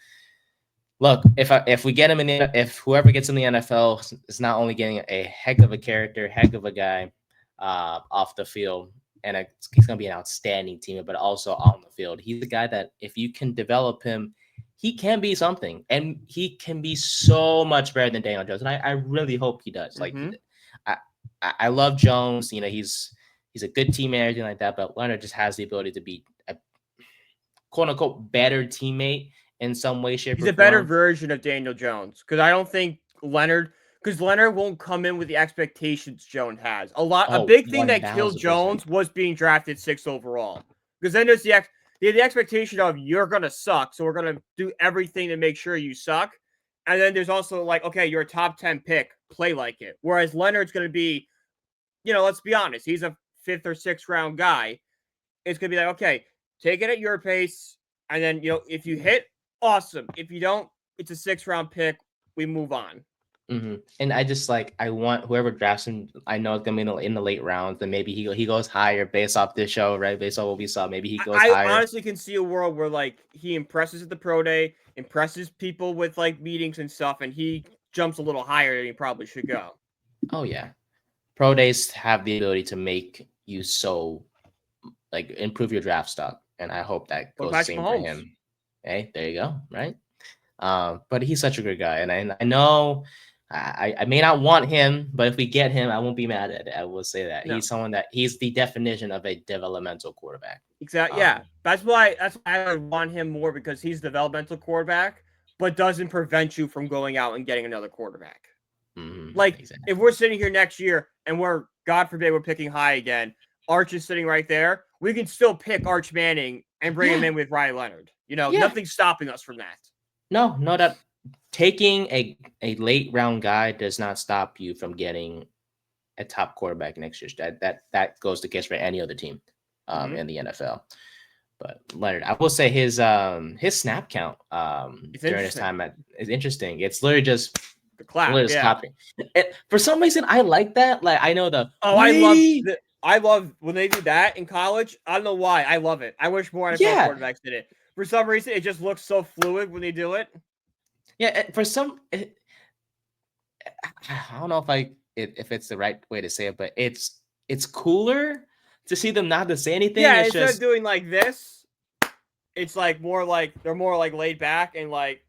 [SPEAKER 1] Look, if we get him if whoever gets in the NFL is not only getting a heck of a character, heck of a guy off the field, and he's going to be an outstanding teammate, but also on the field. He's the guy that if you can develop him, he can be something, and he can be so much better than Daniel Jones, and I really hope he does. Like, I love Jones. He's He's a good teammate, everything like that. But Leonard just has the ability to be a quote unquote better teammate in some way, shape,
[SPEAKER 2] He's
[SPEAKER 1] or
[SPEAKER 2] a better
[SPEAKER 1] form.
[SPEAKER 2] version of Daniel Jones because I don't think because Leonard won't come in with the expectations Jones has. A
[SPEAKER 1] Oh,
[SPEAKER 2] big thing that killed
[SPEAKER 1] 1000%.
[SPEAKER 2] Jones was being drafted 6th overall because then there's the expectation of you're gonna suck, so we're gonna do everything to make sure you suck. And then there's also like, okay, you're a top 10 pick, play like it. Whereas Leonard's gonna be, let's be honest, he's a 5th or 6th round guy. It's gonna be like, okay, take it at your pace, and then if you hit, awesome. If you don't, it's a 6th round pick. We move on.
[SPEAKER 1] And I want whoever drafts him. I know it's gonna be in the late rounds, and maybe he goes higher based off this show, right? Based off what we saw, maybe he goes
[SPEAKER 2] I
[SPEAKER 1] higher.
[SPEAKER 2] honestly can see a world where like he impresses at the pro day, impresses people with like meetings and stuff, and he jumps a little higher than he probably should go.
[SPEAKER 1] Oh yeah, pro days have the ability to make you like improve your draft stock, and I hope that goes the same for him. Hey, there you go, right? But he's such a good guy, and I know I may not want him, but if we get him, I won't be mad at it. I will say that he's someone that he's the definition of a developmental quarterback.
[SPEAKER 2] Exactly. Yeah, that's why I would want him more because he's developmental quarterback, but doesn't prevent you from going out and getting another quarterback. Like if we're sitting here next year and God forbid we're picking high again, Arch is sitting right there. We can still pick Arch Manning and bring him in with Riley Leonard. Nothing's stopping us from that.
[SPEAKER 1] No, that taking a late round guy does not stop you from getting a top quarterback next year. That goes the case for any other team in the NFL. But Leonard, I will say his snap count during his time is interesting. It's literally just
[SPEAKER 2] the clap,
[SPEAKER 1] clapping. For some reason, I like that. Like I know
[SPEAKER 2] I love when they do that in college. I don't know why. I love it. I wish more NFL quarterbacks did it. For some reason, it just looks so fluid when they do it.
[SPEAKER 1] Yeah, I don't know if it's the right way to say it, but it's cooler to see them not to say anything.
[SPEAKER 2] Yeah, instead of doing like this, it's like they're more like laid back and like.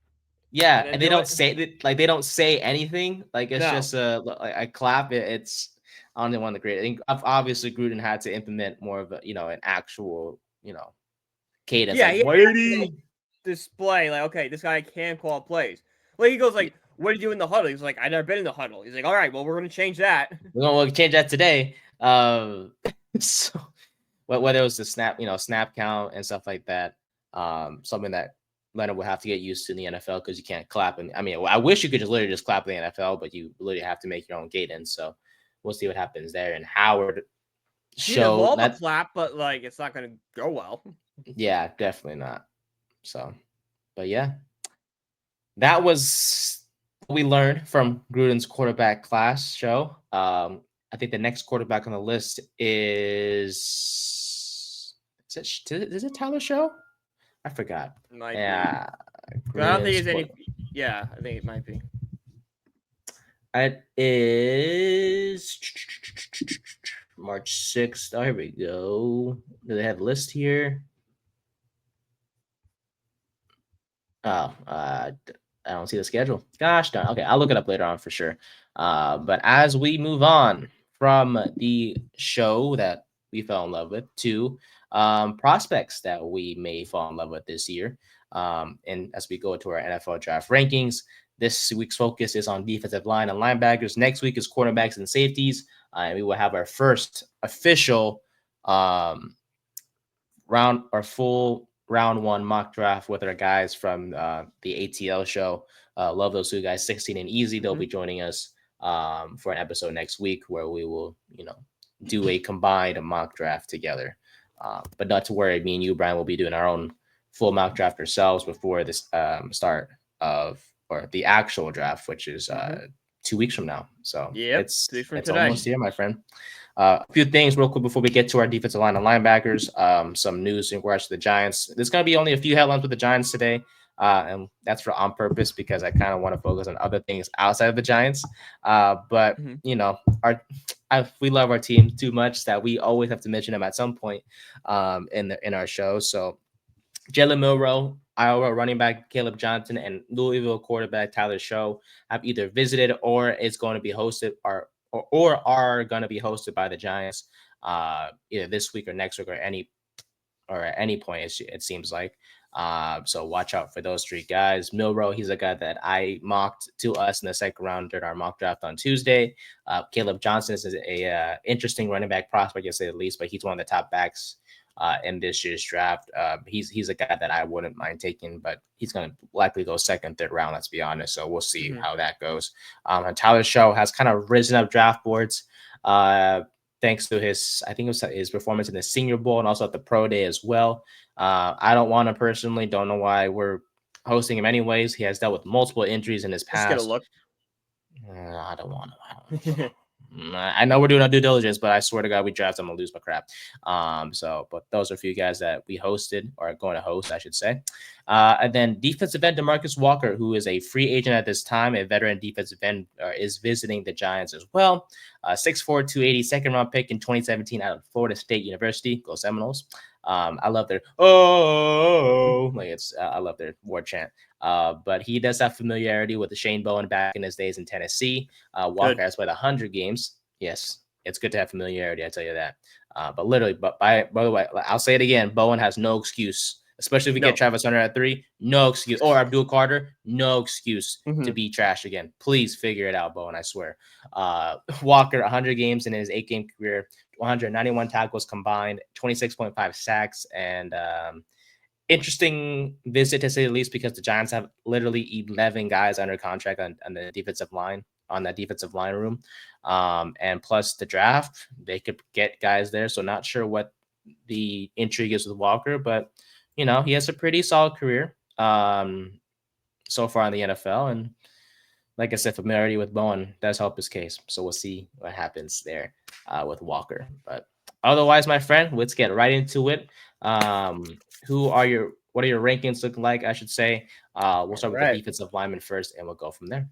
[SPEAKER 1] Yeah, and they don't say anything. Like it's just a clap. It's I don't know one of the great. I think obviously Gruden had to implement more of a an actual cadence.
[SPEAKER 2] Yeah, like, display like okay, this guy can call plays. Like he goes like, "What do you do in the huddle?" He's like, "I've never been in the huddle." He's like, "All right, well, we're gonna change that.
[SPEAKER 1] We'll change that today." So whether it was the snap count and stuff like that, something that Leonard will have to get used to in the NFL because you can't clap. And I mean, I wish you could just literally just clap in the NFL, but you literally have to make your own cadence. So we'll see what happens there. And Howard
[SPEAKER 2] show that clap, but like it's not going to go well.
[SPEAKER 1] Yeah, definitely not. So, but yeah, that was what we learned from Gruden's quarterback class show. I think the next quarterback on the list is it Tyler Show? I forgot.
[SPEAKER 2] Yeah. I don't think it's any. Yeah, I think it might be.
[SPEAKER 1] It is March 6th. Oh, here we go. Do they have a list here? Oh, I don't see the schedule. Gosh darn. Okay, I'll look it up later on for sure. But as we move on from the show that we fell in love with to prospects that we may fall in love with this year, and as we go to our NFL draft rankings, this week's focus is on defensive line and linebackers. Next week is cornerbacks and safeties, and we will have our first official full round one mock draft with our guys from the ATL show. Love those two guys, 16 and Easy. They'll be joining us for an episode next week where we will, do a combined mock draft together. But not to worry, me and you, Brian, will be doing our own full mock draft ourselves before this start of the actual draft, which is 2 weeks from now. So it's almost here, my friend. A few things real quick before we get to our defensive line and linebackers. Some news in regards to the Giants. There's going to be only a few headlines with the Giants today, and that's on purpose because I kind of want to focus on other things outside of the Giants. But we love our team too much that we always have to mention them at some point in our show. So Jalen Milroe, Iowa running back Caleb Johnson, and Louisville quarterback Tyler Show have either visited or is going to be hosted or are going to be hosted by the Giants. either this week or next week or at any point. It seems like. So watch out for those three guys. Milrow, he's a guy that I mocked to us in the second round during our mock draft on Tuesday. Caleb Johnson is a interesting running back prospect, to say the least, but he's one of the top backs in this year's draft. He's a guy that I wouldn't mind taking, but he's going to likely go second, third round, let's be honest. So we'll see how that goes. And Tyler Show has kind of risen up draft boards thanks to his performance in the Senior Bowl and also at the Pro Day as well. I don't want to personally, don't know why we're hosting him anyways. He has dealt with multiple injuries in his past.
[SPEAKER 2] Just get a look.
[SPEAKER 1] I don't want to. I know we're doing our due diligence, but I swear to God, we draft him and lose my crap. But those are a few guys that we hosted or are going to host, I should say. And then defensive end DeMarcus Walker, who is a free agent at this time, a veteran defensive end, is visiting the Giants as well. 6'4", 280, second round pick in 2017 out of Florida State University. Go Seminoles. I love their I love their war chant. But he does have familiarity with the Shane Bowen back in his days in Tennessee. Walker has played 100 games. Yes, it's good to have familiarity, I tell you that. But literally, by the way, I'll say it again, Bowen has no excuse, especially if we get Travis Hunter at 3, no excuse. Or Abdul Carter, no excuse to be trash again. Please figure it out, Bowen, I swear. Walker, 100 games in his 8-game career, 191 tackles combined, 26.5 sacks, and interesting visit to say the least, because the Giants have literally 11 guys under contract on the defensive line, on that defensive line room. And plus the draft, they could get guys there. So not sure what the intrigue is with Walker, but he has a pretty solid career so far in the NFL. And like I said, familiarity with Bowen does help his case. So we'll see what happens there with Walker. But otherwise, my friend, let's get right into it. What are your rankings looking like, I should say? We'll start with the defensive lineman first, and we'll go from there.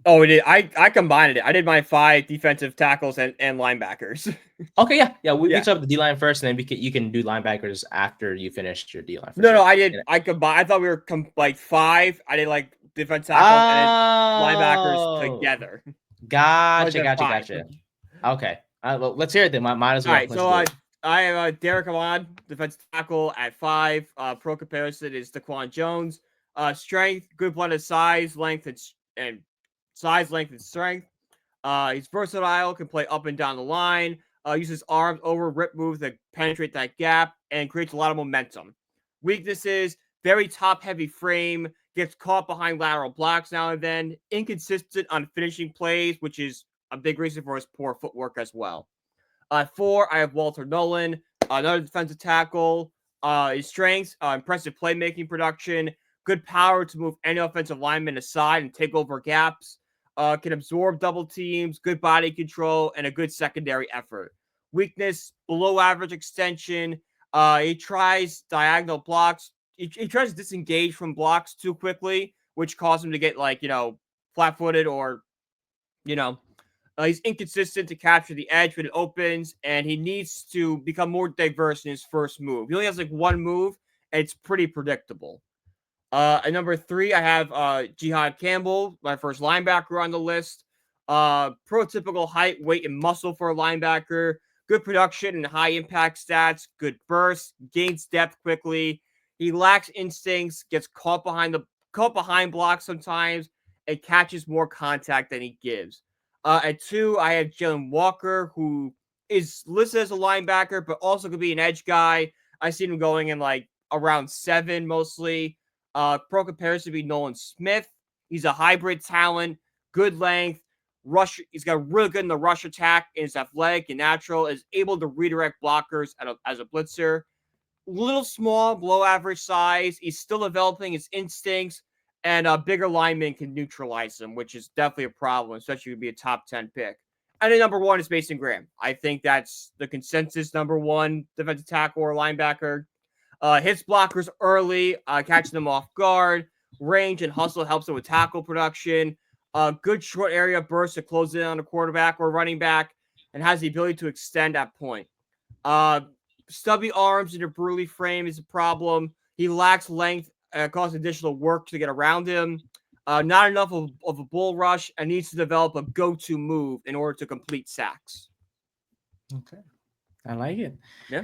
[SPEAKER 2] Oh, we did. I combined it. I did my 5 defensive tackles and linebackers.
[SPEAKER 1] Okay, yeah. We start with the D-line first, and then you can do linebackers after you finished your D-line.
[SPEAKER 2] No, I did. I combined. I thought we were 5. I did like defense tackles and then linebackers together.
[SPEAKER 1] Gotcha. Okay. Well, let's hear it then. Might as well.
[SPEAKER 2] All right. So I have Derek Ahmad, defensive tackle at 5. Pro comparison is Daquan Jones. Strength, good blend of size, length, and strength. He's versatile, can play up and down the line. Uses arms over rip moves that penetrate that gap and creates a lot of momentum. Weaknesses, very top-heavy frame, gets caught behind lateral blocks now and then, inconsistent on finishing plays, which is a big reason for his poor footwork as well. 4, I have Walter Nolan, another defensive tackle. His strengths, impressive playmaking production, good power to move any offensive lineman aside and take over gaps. Can absorb double teams, good body control, and a good secondary effort. Weakness, below average extension. He tries diagonal blocks. He tries to disengage from blocks too quickly, which causes him to get flat-footed or, he's inconsistent to capture the edge when it opens, and he needs to become more diverse in his first move. He only has one move, and it's pretty predictable. At number 3, I have Jihad Campbell, my first linebacker on the list. Prototypical height, weight, and muscle for a linebacker. Good production and high impact stats. Good burst. Gains depth quickly. He lacks instincts. Gets caught behind blocks sometimes, and catches more contact than he gives. At 2, I have Jalen Walker, who is listed as a linebacker, but also could be an edge guy. I see him going in around 7 mostly. Pro comparison would be Nolan Smith. He's a hybrid talent, good length, rush. He's got really good in the rush attack, and is athletic and natural, is able to redirect blockers as a blitzer. Little small, below average size. He's still developing his instincts, and a bigger lineman can neutralize him, which is definitely a problem, especially if he'd be a top 10 pick. And then number 1 is Mason Graham. I think that's the consensus number 1 defensive tackle or linebacker. Hits blockers early, catching them off guard. Range and hustle helps him with tackle production. Good short area burst to close in on a quarterback or running back, and has the ability to extend at point. Stubby arms and a burly frame is a problem. He lacks length, causes additional work to get around him. Not enough of a bull rush, and needs to develop a go-to move in order to complete sacks.
[SPEAKER 1] Okay. I like it.
[SPEAKER 2] Yeah.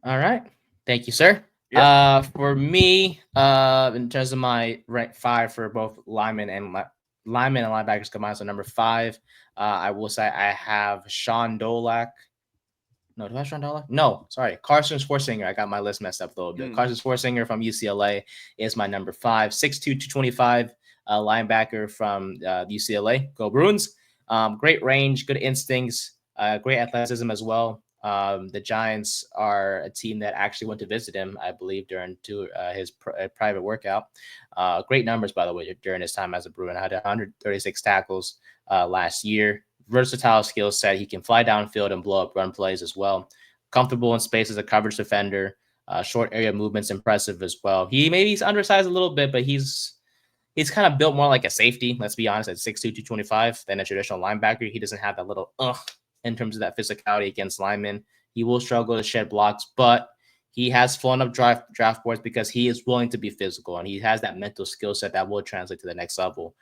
[SPEAKER 1] All right. Thank you, sir.
[SPEAKER 2] Yeah.
[SPEAKER 1] For me, in terms of my rank 5 for both linemen and linebackers combined, so number 5, I will say I have Sean Dolak. No, do I have Sean Dolak? No, sorry, Carson Schwarzenegger. I got my list messed up a little bit. Carson Schwarzenegger from UCLA is my number 5, 6'2", 225 linebacker from UCLA. Go Bruins! Great range, good instincts, great athleticism as well. The Giants are a team that actually went to visit him, I believe, during his private workout. Great numbers, by the way, during his time as a Bruin. I had 136 tackles last year. Versatile skill set. He can fly downfield and blow up run plays as well. Comfortable in space as a coverage defender. Short area movements impressive as well. He's undersized a little bit, but he's kind of built more like a safety. Let's be honest, at 6'2", 225 than a traditional linebacker. He doesn't have that little in terms of that physicality against linemen. He will struggle to shed blocks, but he has flown up draft boards because he is willing to be physical and he has that mental skill set that will translate to the next level.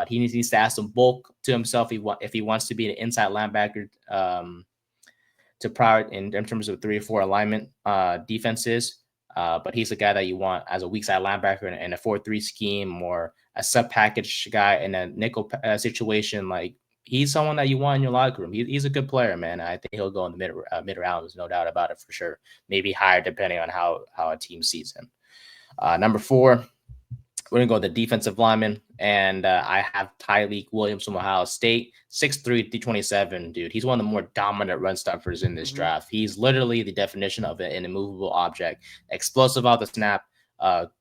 [SPEAKER 1] He needs to add some bulk to himself if he wants to be an inside linebacker to prior in terms of 3-4 alignment defenses. But he's a guy that you want as a weak side linebacker in a 4-3 scheme or a sub package guy in a nickel situation. Like he's someone that you want in your locker room. He's a good player, man. I think he'll go in the mid rounds, no doubt about it for sure. Maybe higher depending on how a team sees him. Number 4, we're going to go with the defensive lineman, and I have Tyreek Williams from Ohio State, 6'3", 327, dude. He's one of the more dominant run stuffers in this draft. He's literally the definition of an immovable object. Explosive off the snap,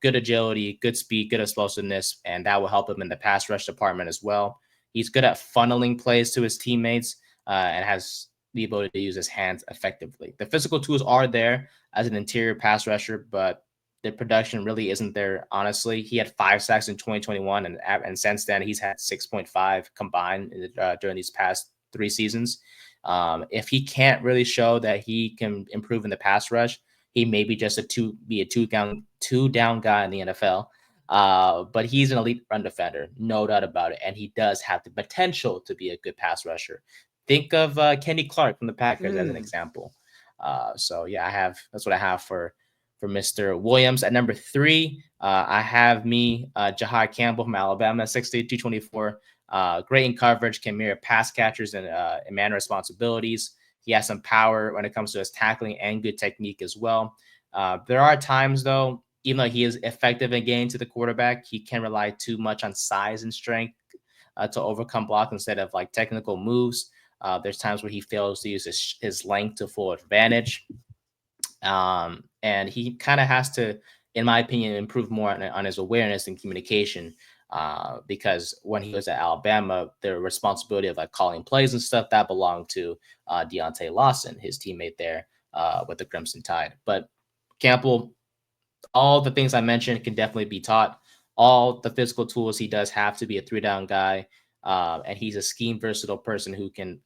[SPEAKER 1] good agility, good speed, good explosiveness, and that will help him in the pass rush department as well. He's good at funneling plays to his teammates and has the ability to use his hands effectively. The physical tools are there as an interior pass rusher, but the production really isn't there, honestly. He had 5 sacks in 2021, and since then he's had 6.5 combined during these past 3 seasons. If he can't really show that he can improve in the pass rush, he may be just a two down guy in the NFL. But he's an elite run defender, no doubt about it, and he does have the potential to be a good pass rusher. Think of Kenny Clark from the Packers as an example. So yeah, that's what I have for Mr. Williams. At number 3, I have Jahai Campbell from Alabama, 6'3", 224. Great in coverage, can mirror pass catchers and man responsibilities. He has some power when it comes to his tackling and good technique as well. There are times, though, even though he is effective in getting to the quarterback, he can rely too much on size and strength to overcome block instead of like technical moves. There's times where he fails to use his length to full advantage. And he kind of has to, in my opinion, improve more on his awareness and communication. Because when he was at Alabama, the responsibility of like calling plays and stuff that belonged to Deontay Lawson, his teammate there with the Crimson Tide. But Campbell, all the things I mentioned can definitely be taught. All the physical tools he does have to be a 3-down guy, and he's a scheme versatile person who can,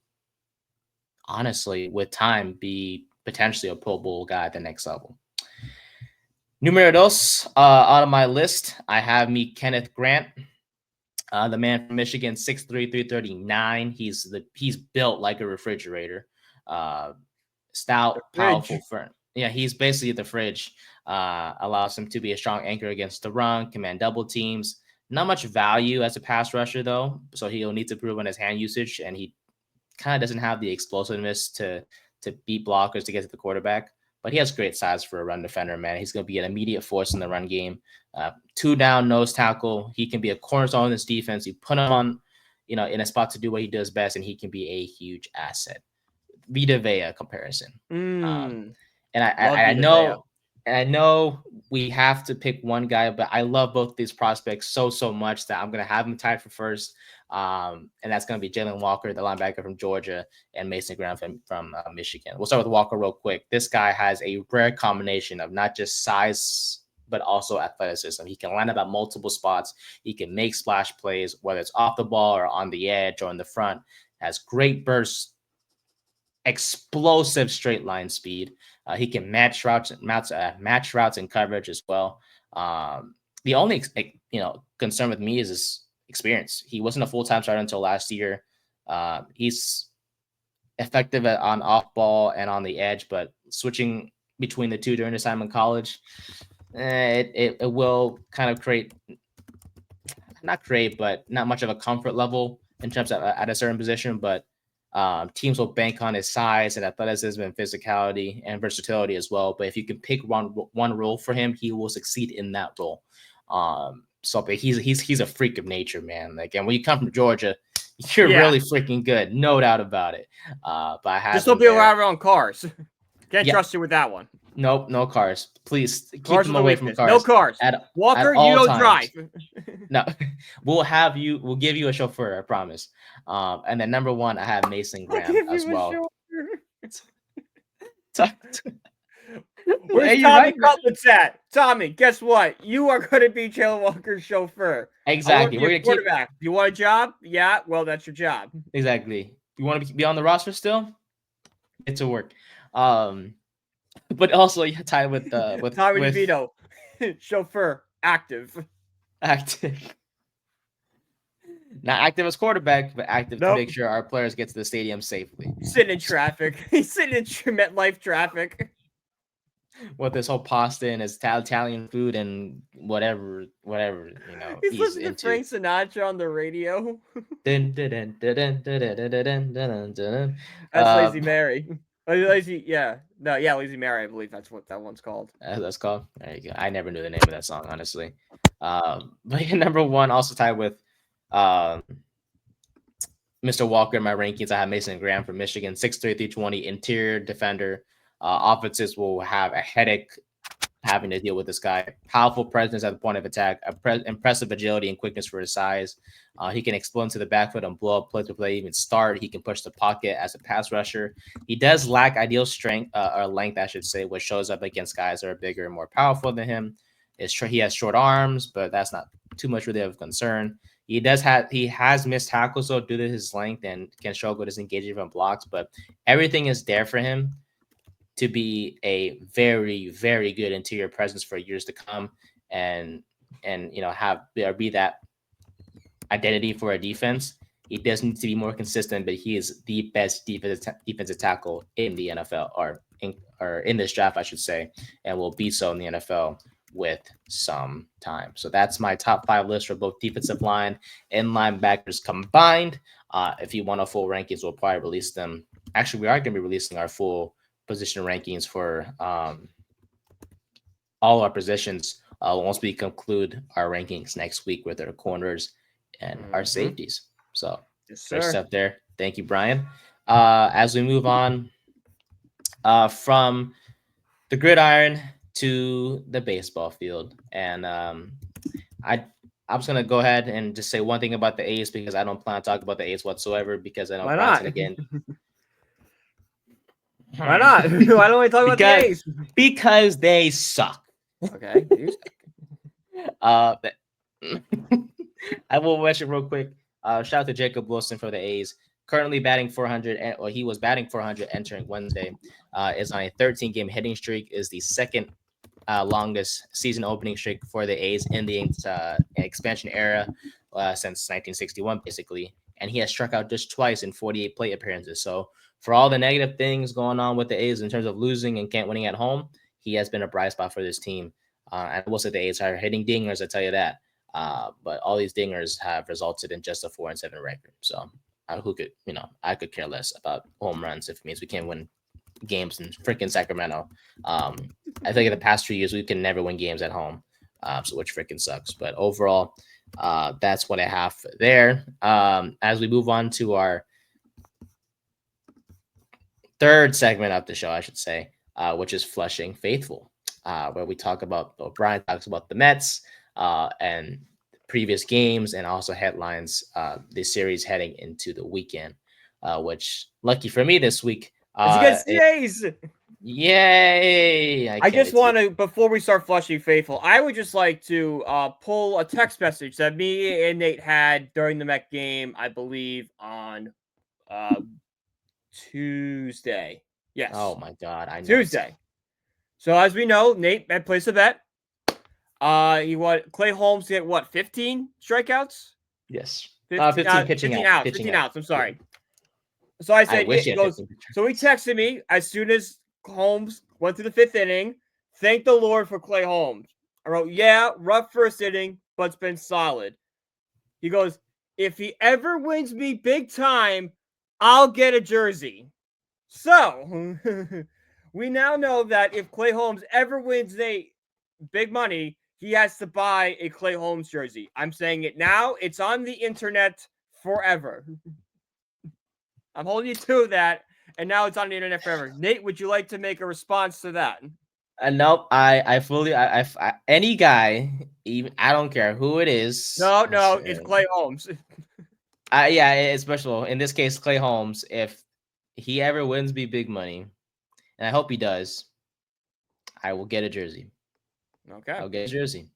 [SPEAKER 1] honestly, with time, be potentially a Pro Bowl guy at the next level. Numero dos, on my list, I have Kenneth Grant, the man from Michigan, 6'3", 339. He's built like a refrigerator, stout, powerful. Yeah, he's basically the fridge. Allows him to be a strong anchor against the run, command double teams. Not much value as a pass rusher though, so he'll need to prove on his hand usage, and he kind of doesn't have the explosiveness to beat blockers to get to the quarterback. But he has great size for a run defender, man. He's going to be an immediate force in the run game. 2-down nose tackle. He can be a cornerstone in this defense. You put him on, in a spot to do what he does best, and he can be a huge asset. Vita Vea comparison. And I know we have to pick one guy, but I love both these prospects so much that I'm going to have them tied for first. And that's going to be Jalen Walker, the linebacker from Georgia, and Mason Graham from Michigan. We'll start with Walker real quick. This guy has a rare combination of not just size, but also athleticism. He can line up at multiple spots. He can make splash plays, whether it's off the ball or on the edge or in the front. Has great bursts, explosive straight line speed. He can match routes and coverage as well. The only concern with me is his experience. He wasn't a full-time starter until last year. He's effective on off ball and on the edge, but switching between the two during his time in college, it will kind of but not much of a comfort level in terms of at a certain position. But teams will bank on his size and athleticism and physicality and versatility as well. But if you can pick one role for him, he will succeed in that role. So but he's a freak of nature, man. Like, and when you come from Georgia, you're really freaking good, no doubt about it. But I have
[SPEAKER 2] just don't be around cars. Can't trust you with that one.
[SPEAKER 1] Nope, no cars. Please keep
[SPEAKER 2] cars
[SPEAKER 1] them away from cars.
[SPEAKER 2] No cars. Walker, you don't drive.
[SPEAKER 1] No, we'll give you a chauffeur, I promise. And then number 1, I have Mason Graham as well.
[SPEAKER 2] Where's Tommy Cutlets at? Tommy, guess what? You are going to be Jalen Walker's chauffeur.
[SPEAKER 1] Exactly.
[SPEAKER 2] We're going to quarterback. You want a job? Yeah. Well, that's your job.
[SPEAKER 1] Exactly. You want to be on the roster still? Get to work. But also you tied with
[SPEAKER 2] Tommy DeVito, chauffeur, active.
[SPEAKER 1] Not active as quarterback, but active to make sure our players get to the stadium safely.
[SPEAKER 2] Sitting in traffic. He's sitting in MetLife traffic.
[SPEAKER 1] With this whole pasta and his Italian food and whatever,
[SPEAKER 2] he's listening to Frank Sinatra on the radio. That's Lazy Mary. Lazy Mary, I believe that's what that one's called.
[SPEAKER 1] That's called. There you go. I never knew the name of that song, honestly. But number 1, also tied with Mr. Walker in my rankings. I have Mason Graham from Michigan, 6'3", 320, interior defender. Offenses will have a headache having to deal with this guy. Powerful presence at the point of attack, impressive agility and quickness for his size. He can explode into the backfield and blow up play to play, even start. He can push the pocket as a pass rusher. He does lack ideal strength or length, I should say, which shows up against guys that are bigger and more powerful than him. He has short arms, but that's not too much really of concern. He has missed tackles though due to his length and can struggle disengaging from blocks, but everything is there for him to be a very, very good interior presence for years to come, and be that identity for a defense. He does need to be more consistent, but he is the best defensive tackle in the NFL or in this draft, I should say, and will be so in the NFL with some time. So that's my top 5 list for both defensive line and linebackers combined. If you want a full rankings, we'll probably release them. Actually, we are going to be releasing our full position rankings for all our positions once we conclude our rankings next week with our corners and our safeties. So great stuff there. Thank you, Brian. As we move on from the gridiron to the baseball field, and I'm just gonna go ahead and just say one thing about the A's because I don't plan to talk about the A's whatsoever because I know Brian's gonna get
[SPEAKER 2] Why not? Why don't we talk about the A's?
[SPEAKER 1] Because they suck.
[SPEAKER 2] Okay.
[SPEAKER 1] I will mention real quick. Shout out to Jacob Wilson for the A's. Currently batting 400, or he was batting 400 entering Wednesday. Is on a 13-game hitting streak. Is the second longest season opening streak for the A's in the expansion era since 1961, basically. And he has struck out just twice in 48 plate appearances. So for all the negative things going on with the A's in terms of losing and can't winning at home, he has been a bright spot for this team. I will say the A's are hitting dingers, I tell you that. But all these dingers have resulted in just a 4-7 record. So I could care less about home runs if it means we can't win games in freaking Sacramento. I think in the past 2 years we can never win games at home, so which freaking sucks. But overall, that's what I have there. As we move on to our third segment of the show, I should say, which is Flushing Faithful, where we talk about, Brian talks about the Mets and previous games and also headlines this series heading into the weekend, which lucky for me this week.
[SPEAKER 2] Against the A's.
[SPEAKER 1] Yay!
[SPEAKER 2] I just want to, before we start Flushing Faithful, I would just like to pull a text message that me and Nate had during the Met game, I believe on Tuesday. Yes.
[SPEAKER 1] Oh my God. I know.
[SPEAKER 2] Tuesday. So as we know, Nate had placed a bet. Clay Holmes get what, 15 strikeouts?
[SPEAKER 1] Yes.
[SPEAKER 2] 15
[SPEAKER 1] pitching
[SPEAKER 2] 15
[SPEAKER 1] out.
[SPEAKER 2] outs. 15 outs. I'm sorry. So I
[SPEAKER 1] I
[SPEAKER 2] said,
[SPEAKER 1] wish
[SPEAKER 2] it
[SPEAKER 1] he had
[SPEAKER 2] goes.
[SPEAKER 1] 15.
[SPEAKER 2] So he texted me as soon as Holmes went to the 5th inning. Thank the Lord for Clay Holmes. I wrote, yeah, rough first inning, but it's been solid. He goes, if he ever wins me big time, I'll get a jersey. So we now know that if Clay Holmes ever wins big money, he has to buy a Clay Holmes jersey. I'm saying it now. It's on the internet forever. I'm holding you to that, and now it's on the internet forever. Nate, would you like to make a response to that?
[SPEAKER 1] Nope. I fully. Any guy, even I don't care who it is.
[SPEAKER 2] No, it's Clay Holmes.
[SPEAKER 1] Yeah, especially in this case, Clay Holmes. If he ever wins me big money, and I hope he does, I will get a jersey.
[SPEAKER 2] Okay.
[SPEAKER 1] I'll get a jersey.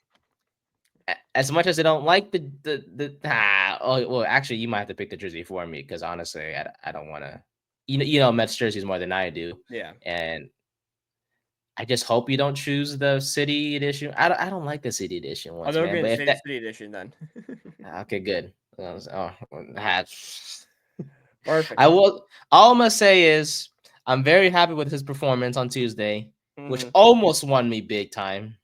[SPEAKER 1] As much as I don't like well, actually, you might have to pick the jersey for me because honestly, I don't want to. You know Mets jerseys more than I do.
[SPEAKER 2] Yeah.
[SPEAKER 1] And I just hope you don't choose the city edition. I don't like the city edition ones,
[SPEAKER 2] They'll
[SPEAKER 1] man.
[SPEAKER 2] be in
[SPEAKER 1] But
[SPEAKER 2] the
[SPEAKER 1] if that
[SPEAKER 2] city edition then.
[SPEAKER 1] okay, good.
[SPEAKER 2] Perfect.
[SPEAKER 1] I will. All I'm gonna say is I'm very happy with his performance on Tuesday, which almost won me big time.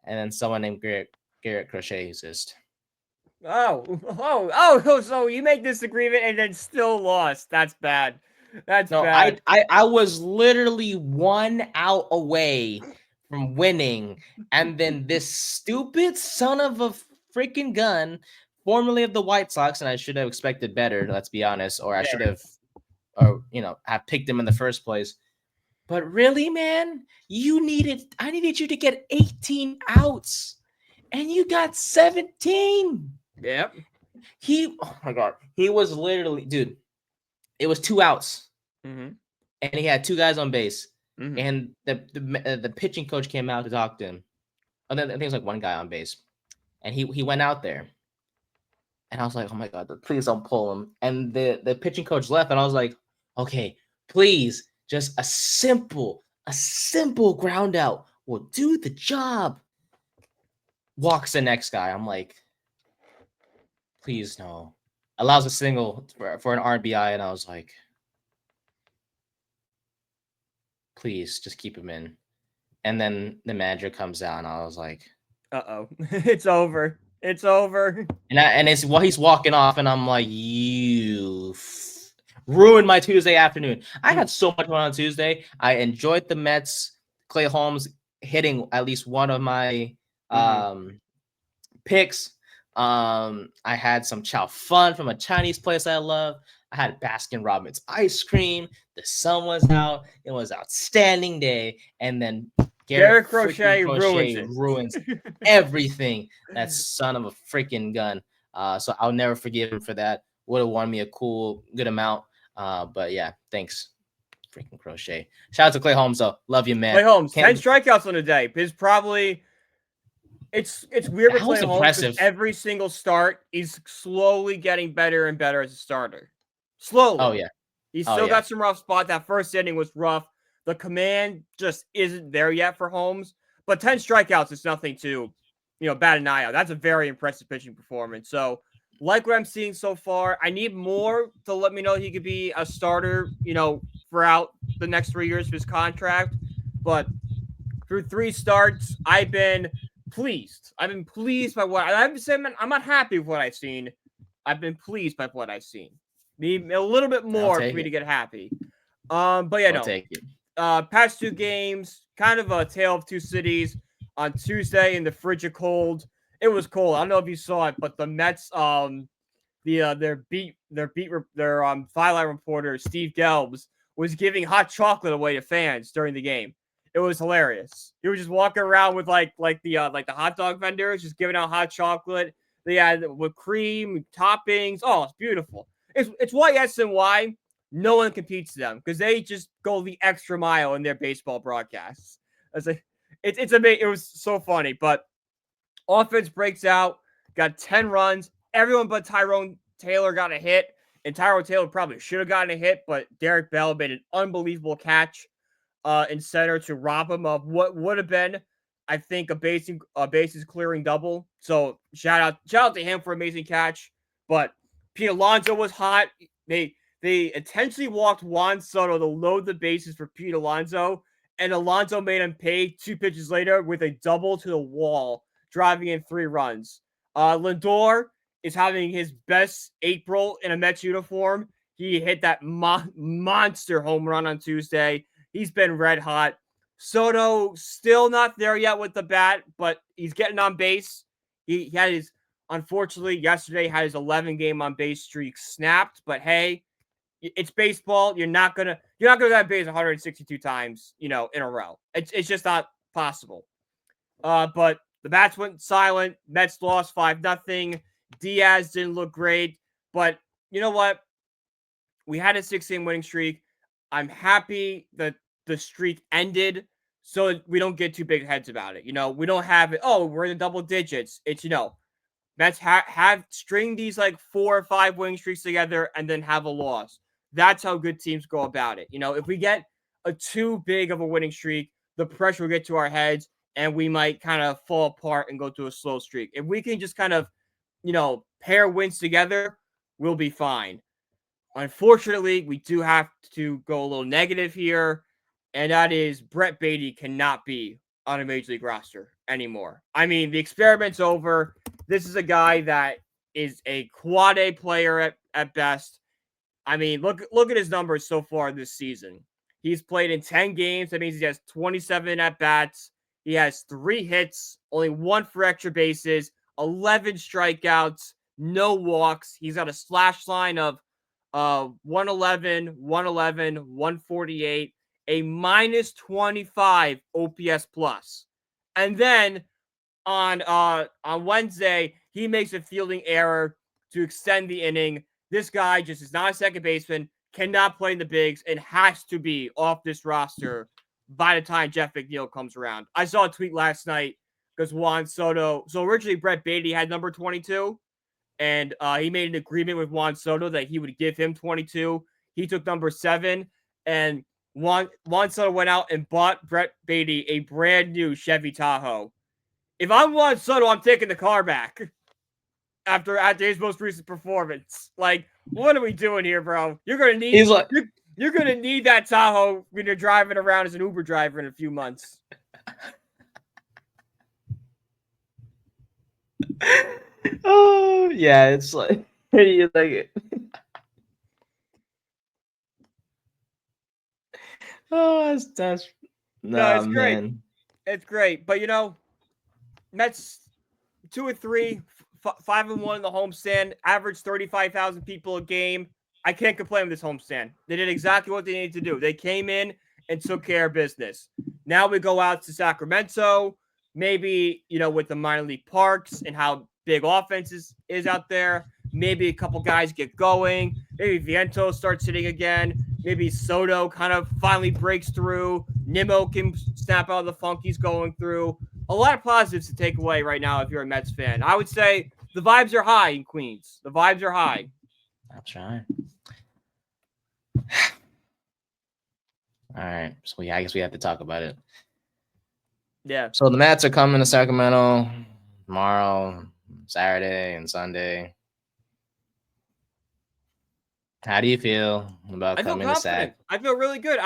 [SPEAKER 1] And then someone named Garrett Crochet assist.
[SPEAKER 2] So you make this agreement and then still lost. That's bad. That's
[SPEAKER 1] No,
[SPEAKER 2] bad.
[SPEAKER 1] I was literally 1 out away from winning, and then this stupid son of a freaking gun, formerly of the White Sox, and I should have expected better. Let's be honest, or I should have, or have picked him in the first place. But really, man, I needed you to get 18 outs, and you got 17.
[SPEAKER 2] Yep.
[SPEAKER 1] Oh my god, he was literally, dude. It was 2 outs. And he had 2 guys on base, and the pitching coach came out to talk to him. And then I think it was like 1 guy on base, and he went out there, and I was like, oh my god, please don't pull him. And the pitching coach left, and I was like, okay, please, just a simple ground out will do the job. Walks the next guy. I'm like, please no. Allows a single for an RBI, and I was like, please just keep him in. And then the manager comes out, and I was like,
[SPEAKER 2] it's over. It's over.
[SPEAKER 1] And it's while he's walking off, and I'm like, you ruined my Tuesday afternoon. I had so much fun on Tuesday. I enjoyed the Mets. Clay Holmes hitting at least one of my picks. I had some chow fun from a Chinese place I love. I had Baskin Robbins ice cream. The sun was out. It was an outstanding day. And then
[SPEAKER 2] Garrett Crochet
[SPEAKER 1] ruins everything. That son of a freaking gun. So I'll never forgive him for that. Would have won me a good amount. But yeah, thanks, freaking Crochet. Shout out to Clay Holmes though. Love you, man.
[SPEAKER 2] Clay Holmes, 10 strikeouts on a day. Is probably it's weird with Clay Holmes because every single start he's slowly getting better and better as a starter. Slowly.
[SPEAKER 1] Oh yeah.
[SPEAKER 2] He's still got some rough spots. That first inning was rough. The command just isn't there yet for Holmes. But 10 strikeouts is nothing to, bat an eye out. That's a very impressive pitching performance. So, like what I'm seeing so far, I need more to let me know he could be a starter, throughout the next 3 years of his contract. But through 3 starts, I've been pleased. I've been pleased by what I'm not happy with what I've seen. I've been pleased by what I've seen. Need a little bit more for me to get happy. But yeah, no.
[SPEAKER 1] Take it.
[SPEAKER 2] Past 2 games, kind of a tale of 2 cities. On Tuesday in the frigid cold, it was cold. I don't know if you saw it, but the Mets, their sideline reporter Steve Gelbs was giving hot chocolate away to fans during the game. It was hilarious. He was just walking around with like the hot dog vendors, just giving out hot chocolate. They had with cream toppings. Oh, it's beautiful. It's why SNY no one competes to them because they just go the extra mile in their baseball broadcasts. It's amazing. It was so funny, but offense breaks out, got 10 runs. Everyone but Tyrone Taylor got a hit, and Tyrone Taylor probably should have gotten a hit, but Derek Bell made an unbelievable catch in center to rob him of what would have been, I think, a bases clearing double. So shout out to him for an amazing catch. But Pete Alonso was hot. they intentionally walked Juan Soto to load the bases for Pete Alonso, and Alonso made him pay 2 pitches later with a double to the wall, driving in 3 runs. Lindor is having his best April in a Mets uniform. He hit that monster home run on Tuesday. He's been red hot. Soto still not there yet with the bat, but he's getting on base. He had his, unfortunately, yesterday had his 11-game on base streak snapped. But hey, it's baseball. You're not gonna get on base 162 times, in a row. It's just not possible. But the bats went silent. Mets lost 5-0. Diaz didn't look great, but you know what? We had a 6-game winning streak. I'm happy that the streak ended, so we don't get too big heads about it. We don't have it. Oh, we're in the double digits. It's Mets have string these like 4 or 5 winning streaks together and then have a loss. That's how good teams go about it. If we get a too big of a winning streak, the pressure will get to our heads and we might kind of fall apart and go to a slow streak. If we can just kind of, pair wins together, we'll be fine. Unfortunately, we do have to go a little negative here, and that is Brett Beatty cannot be on a Major League roster anymore. I mean, the experiment's over. This is a guy that is a quad A player at best. I mean, look at his numbers so far this season. He's played in 10 games. That means he has 27 at-bats. He has 3 hits, only 1 for extra bases, 11 strikeouts, no walks. He's got a slash line of 111, 111, 148, a minus 25 OPS plus. And then on Wednesday, he makes a fielding error to extend the inning. This guy just is not a second baseman, cannot play in the bigs, and has to be off this roster by the time Jeff McNeil comes around. I saw a tweet last night because Juan Soto, so originally Brett Beatty had number 22, and he made an agreement with Juan Soto that he would give him 22. He took number 7, and Juan Soto went out and bought Brett Beatty a brand new Chevy Tahoe. If I'm Juan Soto, I'm taking the car back after his most recent performance. Like, what are we doing here, bro? You're gonna need you're gonna need that Tahoe when you're driving around as an Uber driver in a few months.
[SPEAKER 1] Oh yeah, it's like you like it. Oh, that's
[SPEAKER 2] No, it's great.
[SPEAKER 1] man.
[SPEAKER 2] It's great, but Mets 2-3, 5-1 in the homestand, average 35,000 people a game. I can't complain with this homestand. They did exactly what they needed to do. They came in and took care of business. Now we go out to Sacramento, maybe, with the minor league parks and how big offense is out there. Maybe a couple guys get going. Maybe Vientos starts hitting again. Maybe Soto kind of finally breaks through. Nimmo can snap out of the funk he's going through. A lot of positives to take away right now if you're a Mets fan. I would say the vibes are high in Queens. The vibes are high.
[SPEAKER 1] I'll try. All right. So yeah, I guess we have to talk about it.
[SPEAKER 2] Yeah.
[SPEAKER 1] So the Mets are coming to Sacramento tomorrow, Saturday, and Sunday. How do you feel about coming to Sac?
[SPEAKER 2] I feel really good.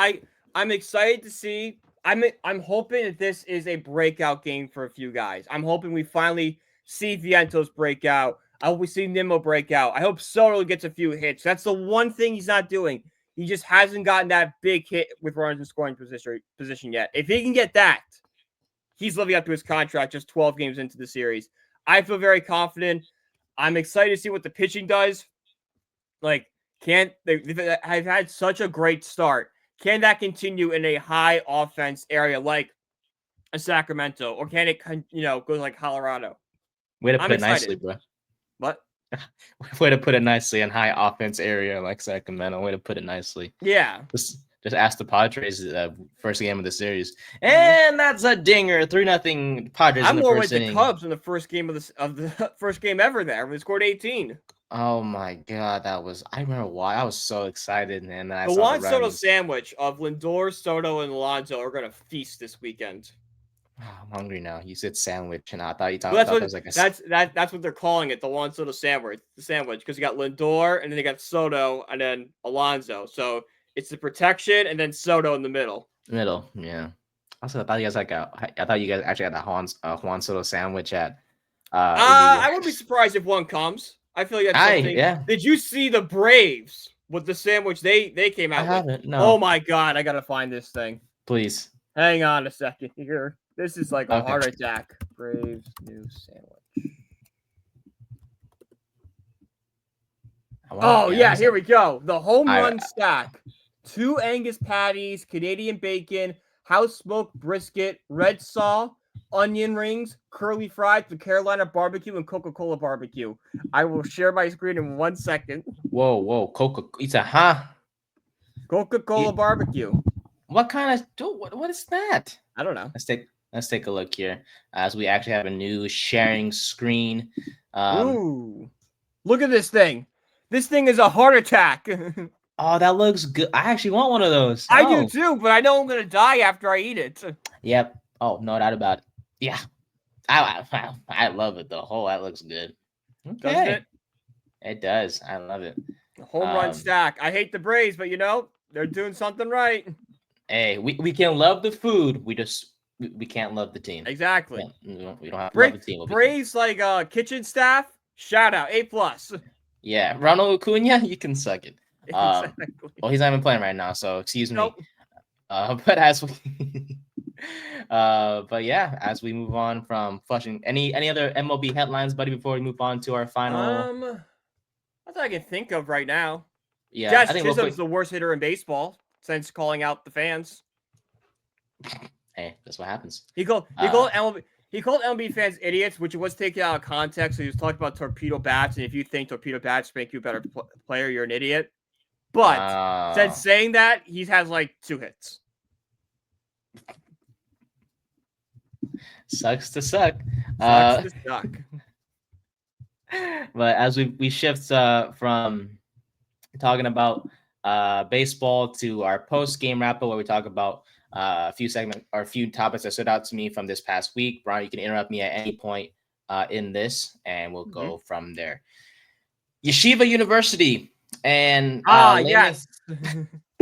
[SPEAKER 2] I'm excited to see. I'm hoping that this is a breakout game for a few guys. I'm hoping we finally see Vientos break out. I hope we see Nimmo break out. I hope Soto gets a few hits. That's the one thing he's not doing. He just hasn't gotten that big hit with runners in scoring position yet. If he can get that, he's living up to his contract just 12 games into the series. I feel very confident. I'm excited to see what the pitching does. Like, they've had such a great start. Can that continue in a high offense area like a Sacramento, or can it, go like Colorado?
[SPEAKER 1] Way to put it nicely, bro.
[SPEAKER 2] What?
[SPEAKER 1] Way to put it nicely in high offense area like Sacramento. Way to put it nicely.
[SPEAKER 2] Yeah.
[SPEAKER 1] Just ask the Padres first game of the series, and that's a dinger. 3-0 Padres.
[SPEAKER 2] I'm
[SPEAKER 1] in the
[SPEAKER 2] more
[SPEAKER 1] first
[SPEAKER 2] with
[SPEAKER 1] inning.
[SPEAKER 2] the Cubs in the first game of the first game ever. There, we scored 18.
[SPEAKER 1] Oh my god, I remember why I was so excited, man. That
[SPEAKER 2] The Juan Soto sandwich of Lindor, Soto, and Alonso are gonna feast this weekend.
[SPEAKER 1] I'm hungry now. You said sandwich, and I thought you
[SPEAKER 2] Well,
[SPEAKER 1] thought that was like a.
[SPEAKER 2] that's what they're calling it, the Juan Soto sandwich. The sandwich, because you got Lindor, and then they got Soto, and then Alonso. So it's the protection, and then Soto in the middle.
[SPEAKER 1] Middle, yeah. Also, I thought you guys I thought you guys actually had a Juan Soto sandwich at in New York.
[SPEAKER 2] I wouldn't be surprised if one comes. I feel like that's something.
[SPEAKER 1] Yeah.
[SPEAKER 2] Did you see the Braves with the sandwich they came
[SPEAKER 1] I
[SPEAKER 2] out with?
[SPEAKER 1] haven't. No.
[SPEAKER 2] Oh my god, I gotta find this thing.
[SPEAKER 1] Please.
[SPEAKER 2] Hang on a second here. This is like a
[SPEAKER 1] Okay.
[SPEAKER 2] heart attack. Braves new sandwich. Oh yeah, here we go. The home run stack. 2 Angus patties, Canadian bacon, house smoked brisket, red saw, onion rings, curly fries, the Carolina barbecue, and Coca-Cola barbecue. I will share my screen in 1 second.
[SPEAKER 1] Whoa, Coca. It's a
[SPEAKER 2] Coca-Cola barbecue.
[SPEAKER 1] What kind of what is that?
[SPEAKER 2] I don't know.
[SPEAKER 1] Let's take a look here as we actually have a new sharing screen.
[SPEAKER 2] Ooh, look at this thing. This thing is a heart attack.
[SPEAKER 1] Oh, that looks good. I actually want one of those.
[SPEAKER 2] I do too, but I know I'm gonna die after I eat it.
[SPEAKER 1] Yep. Oh, no doubt about it. Yeah. I love it. That looks good. Okay.
[SPEAKER 2] Doesn't it?
[SPEAKER 1] It does. I love it.
[SPEAKER 2] Home run stack. I hate the Braves, but they're doing something right.
[SPEAKER 1] Hey, we can love the food. We can't love the team.
[SPEAKER 2] Exactly.
[SPEAKER 1] We don't have to love the team.
[SPEAKER 2] Braves like kitchen staff. Shout out A+.
[SPEAKER 1] Yeah, Ronald Acuna, you can suck it.
[SPEAKER 2] Exactly.
[SPEAKER 1] Well, he's not even playing right now, so excuse me.
[SPEAKER 2] Nope.
[SPEAKER 1] But as we move on from flushing, any other MLB headlines, buddy, before we move on to our final?
[SPEAKER 2] That's all I can think of right now.
[SPEAKER 1] Yeah,
[SPEAKER 2] Jazz Chisholm's the worst hitter in baseball since calling out the fans.
[SPEAKER 1] Hey, that's what happens.
[SPEAKER 2] He called MLB fans idiots, which was taken out of context. So he was talking about torpedo bats, and if you think torpedo bats make you a better player, you're an idiot. But since saying that, he has like 2 hits.
[SPEAKER 1] Sucks to suck.
[SPEAKER 2] Sucks to suck.
[SPEAKER 1] But as we shift from talking about baseball to our post-game wrap-up, where we talk about a few topics that stood out to me from this past week. Brian, you can interrupt me at any point in this, and we'll go from there. Yeshiva University and
[SPEAKER 2] yes,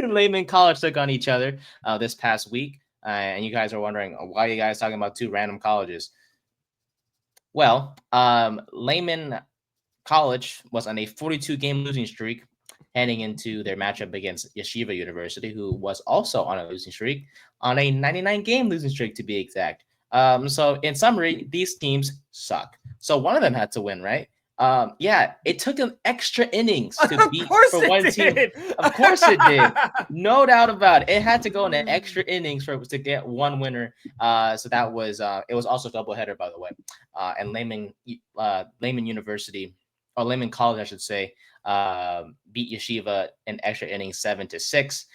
[SPEAKER 1] Lehman College took on each other this past week, and you guys are wondering why are you guys talking about 2 random colleges. Well, Lehman College was on a 42-game losing streak heading into their matchup against Yeshiva University, who was also on a losing streak, on a 99-game losing streak to be exact. So in summary, these teams suck. So one of them had to win, right? Yeah, it took them extra innings to beat for one team. Of course it did. No doubt about it. It had to go in an extra innings to get one winner. So that was it was also a doubleheader, by the way. And Lehman University, or Lehman College, I should say, beat Yeshiva in extra innings 7-6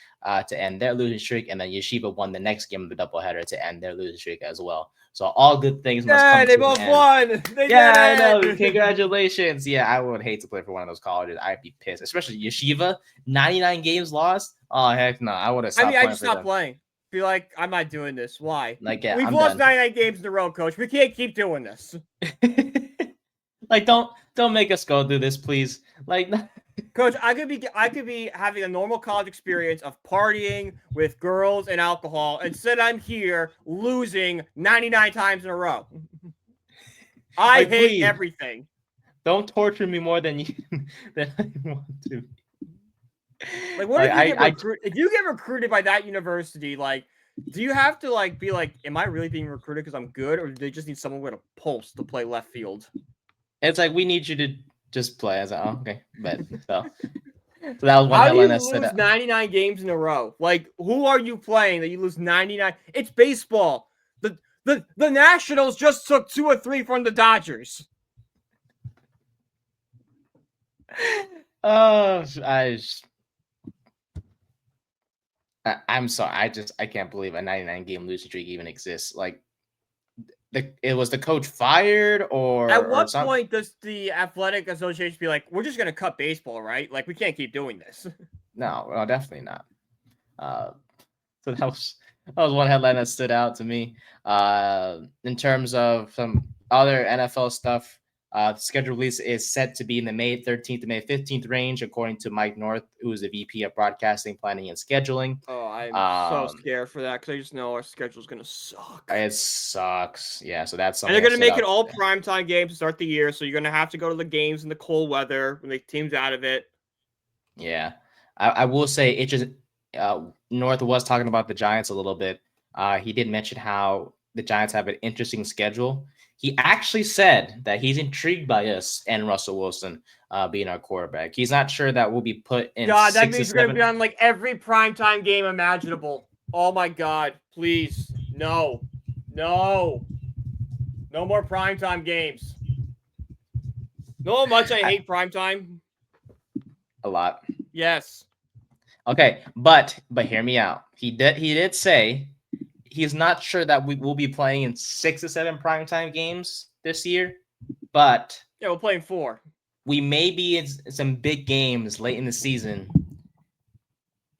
[SPEAKER 1] to end their losing streak, and then Yeshiva won the next game of the doubleheader to end their losing streak as well. So all good things must come.
[SPEAKER 2] They both won.
[SPEAKER 1] I know. Congratulations. Yeah, I would hate to play for one of those colleges. I'd be pissed, especially Yeshiva. 99 games lost. Oh heck no! I would have stopped.
[SPEAKER 2] I just stopped playing. Be like, I'm not doing this. Why?
[SPEAKER 1] Like, yeah,
[SPEAKER 2] we've lost 99 games in a row, coach. We can't keep doing this.
[SPEAKER 1] Like, don't make us go through this, please. Like,
[SPEAKER 2] coach, I could be having a normal college experience of partying with girls and alcohol. Instead, I'm here losing 99 times in a row. I hate everything.
[SPEAKER 1] Don't torture me more than I want to.
[SPEAKER 2] Like, what if you get recruited by that university? Like, do you have to be like, am I really being recruited because I'm good, or do they just need someone with a pulse to play left field?
[SPEAKER 1] It's like, we need you to just play. I was like, oh, okay, but so that was one headline that said
[SPEAKER 2] 99 games in a row. Like, who are you playing that you lose 99? It's baseball. The Nationals just took 2 or 3 from the Dodgers.
[SPEAKER 1] I'm sorry. I can't believe a 99-game losing streak even exists. Like, was the coach fired, or
[SPEAKER 2] at what point does the athletic association be like, we're just gonna cut baseball, right? Like, we can't keep doing this.
[SPEAKER 1] No, well, definitely not. So That was one headline that stood out to me. In terms of some other NFL stuff, the schedule release is set to be in the May 13th to May 15th range, according to Mike North, who is the VP of Broadcasting, Planning, and Scheduling.
[SPEAKER 2] Oh, I'm so scared for that because I just know our schedule's gonna suck.
[SPEAKER 1] It sucks. Yeah, so that's
[SPEAKER 2] And
[SPEAKER 1] something.
[SPEAKER 2] they're
[SPEAKER 1] that
[SPEAKER 2] gonna
[SPEAKER 1] stood
[SPEAKER 2] make it
[SPEAKER 1] out
[SPEAKER 2] all
[SPEAKER 1] today.
[SPEAKER 2] primetime games to start the year, so you're gonna have to go to the games in the cold weather when the team's out of it.
[SPEAKER 1] Yeah, I will say it just North was talking about the Giants a little bit. He did mention how the Giants have an interesting schedule. He actually said that he's intrigued by us and Russell Wilson being our quarterback. He's not sure that we'll be put in
[SPEAKER 2] God, that
[SPEAKER 1] 6 or
[SPEAKER 2] means we're gonna
[SPEAKER 1] 7.
[SPEAKER 2] be on like every primetime game imaginable. Oh my God, please, no, no more primetime games. Know how much I hate primetime?
[SPEAKER 1] A lot.
[SPEAKER 2] Yes.
[SPEAKER 1] Okay, but hear me out. He did say he's not sure that we will be playing in 6 or 7 primetime games this year, but
[SPEAKER 2] Yeah, we're playing 4.
[SPEAKER 1] we may be in some big games late in the season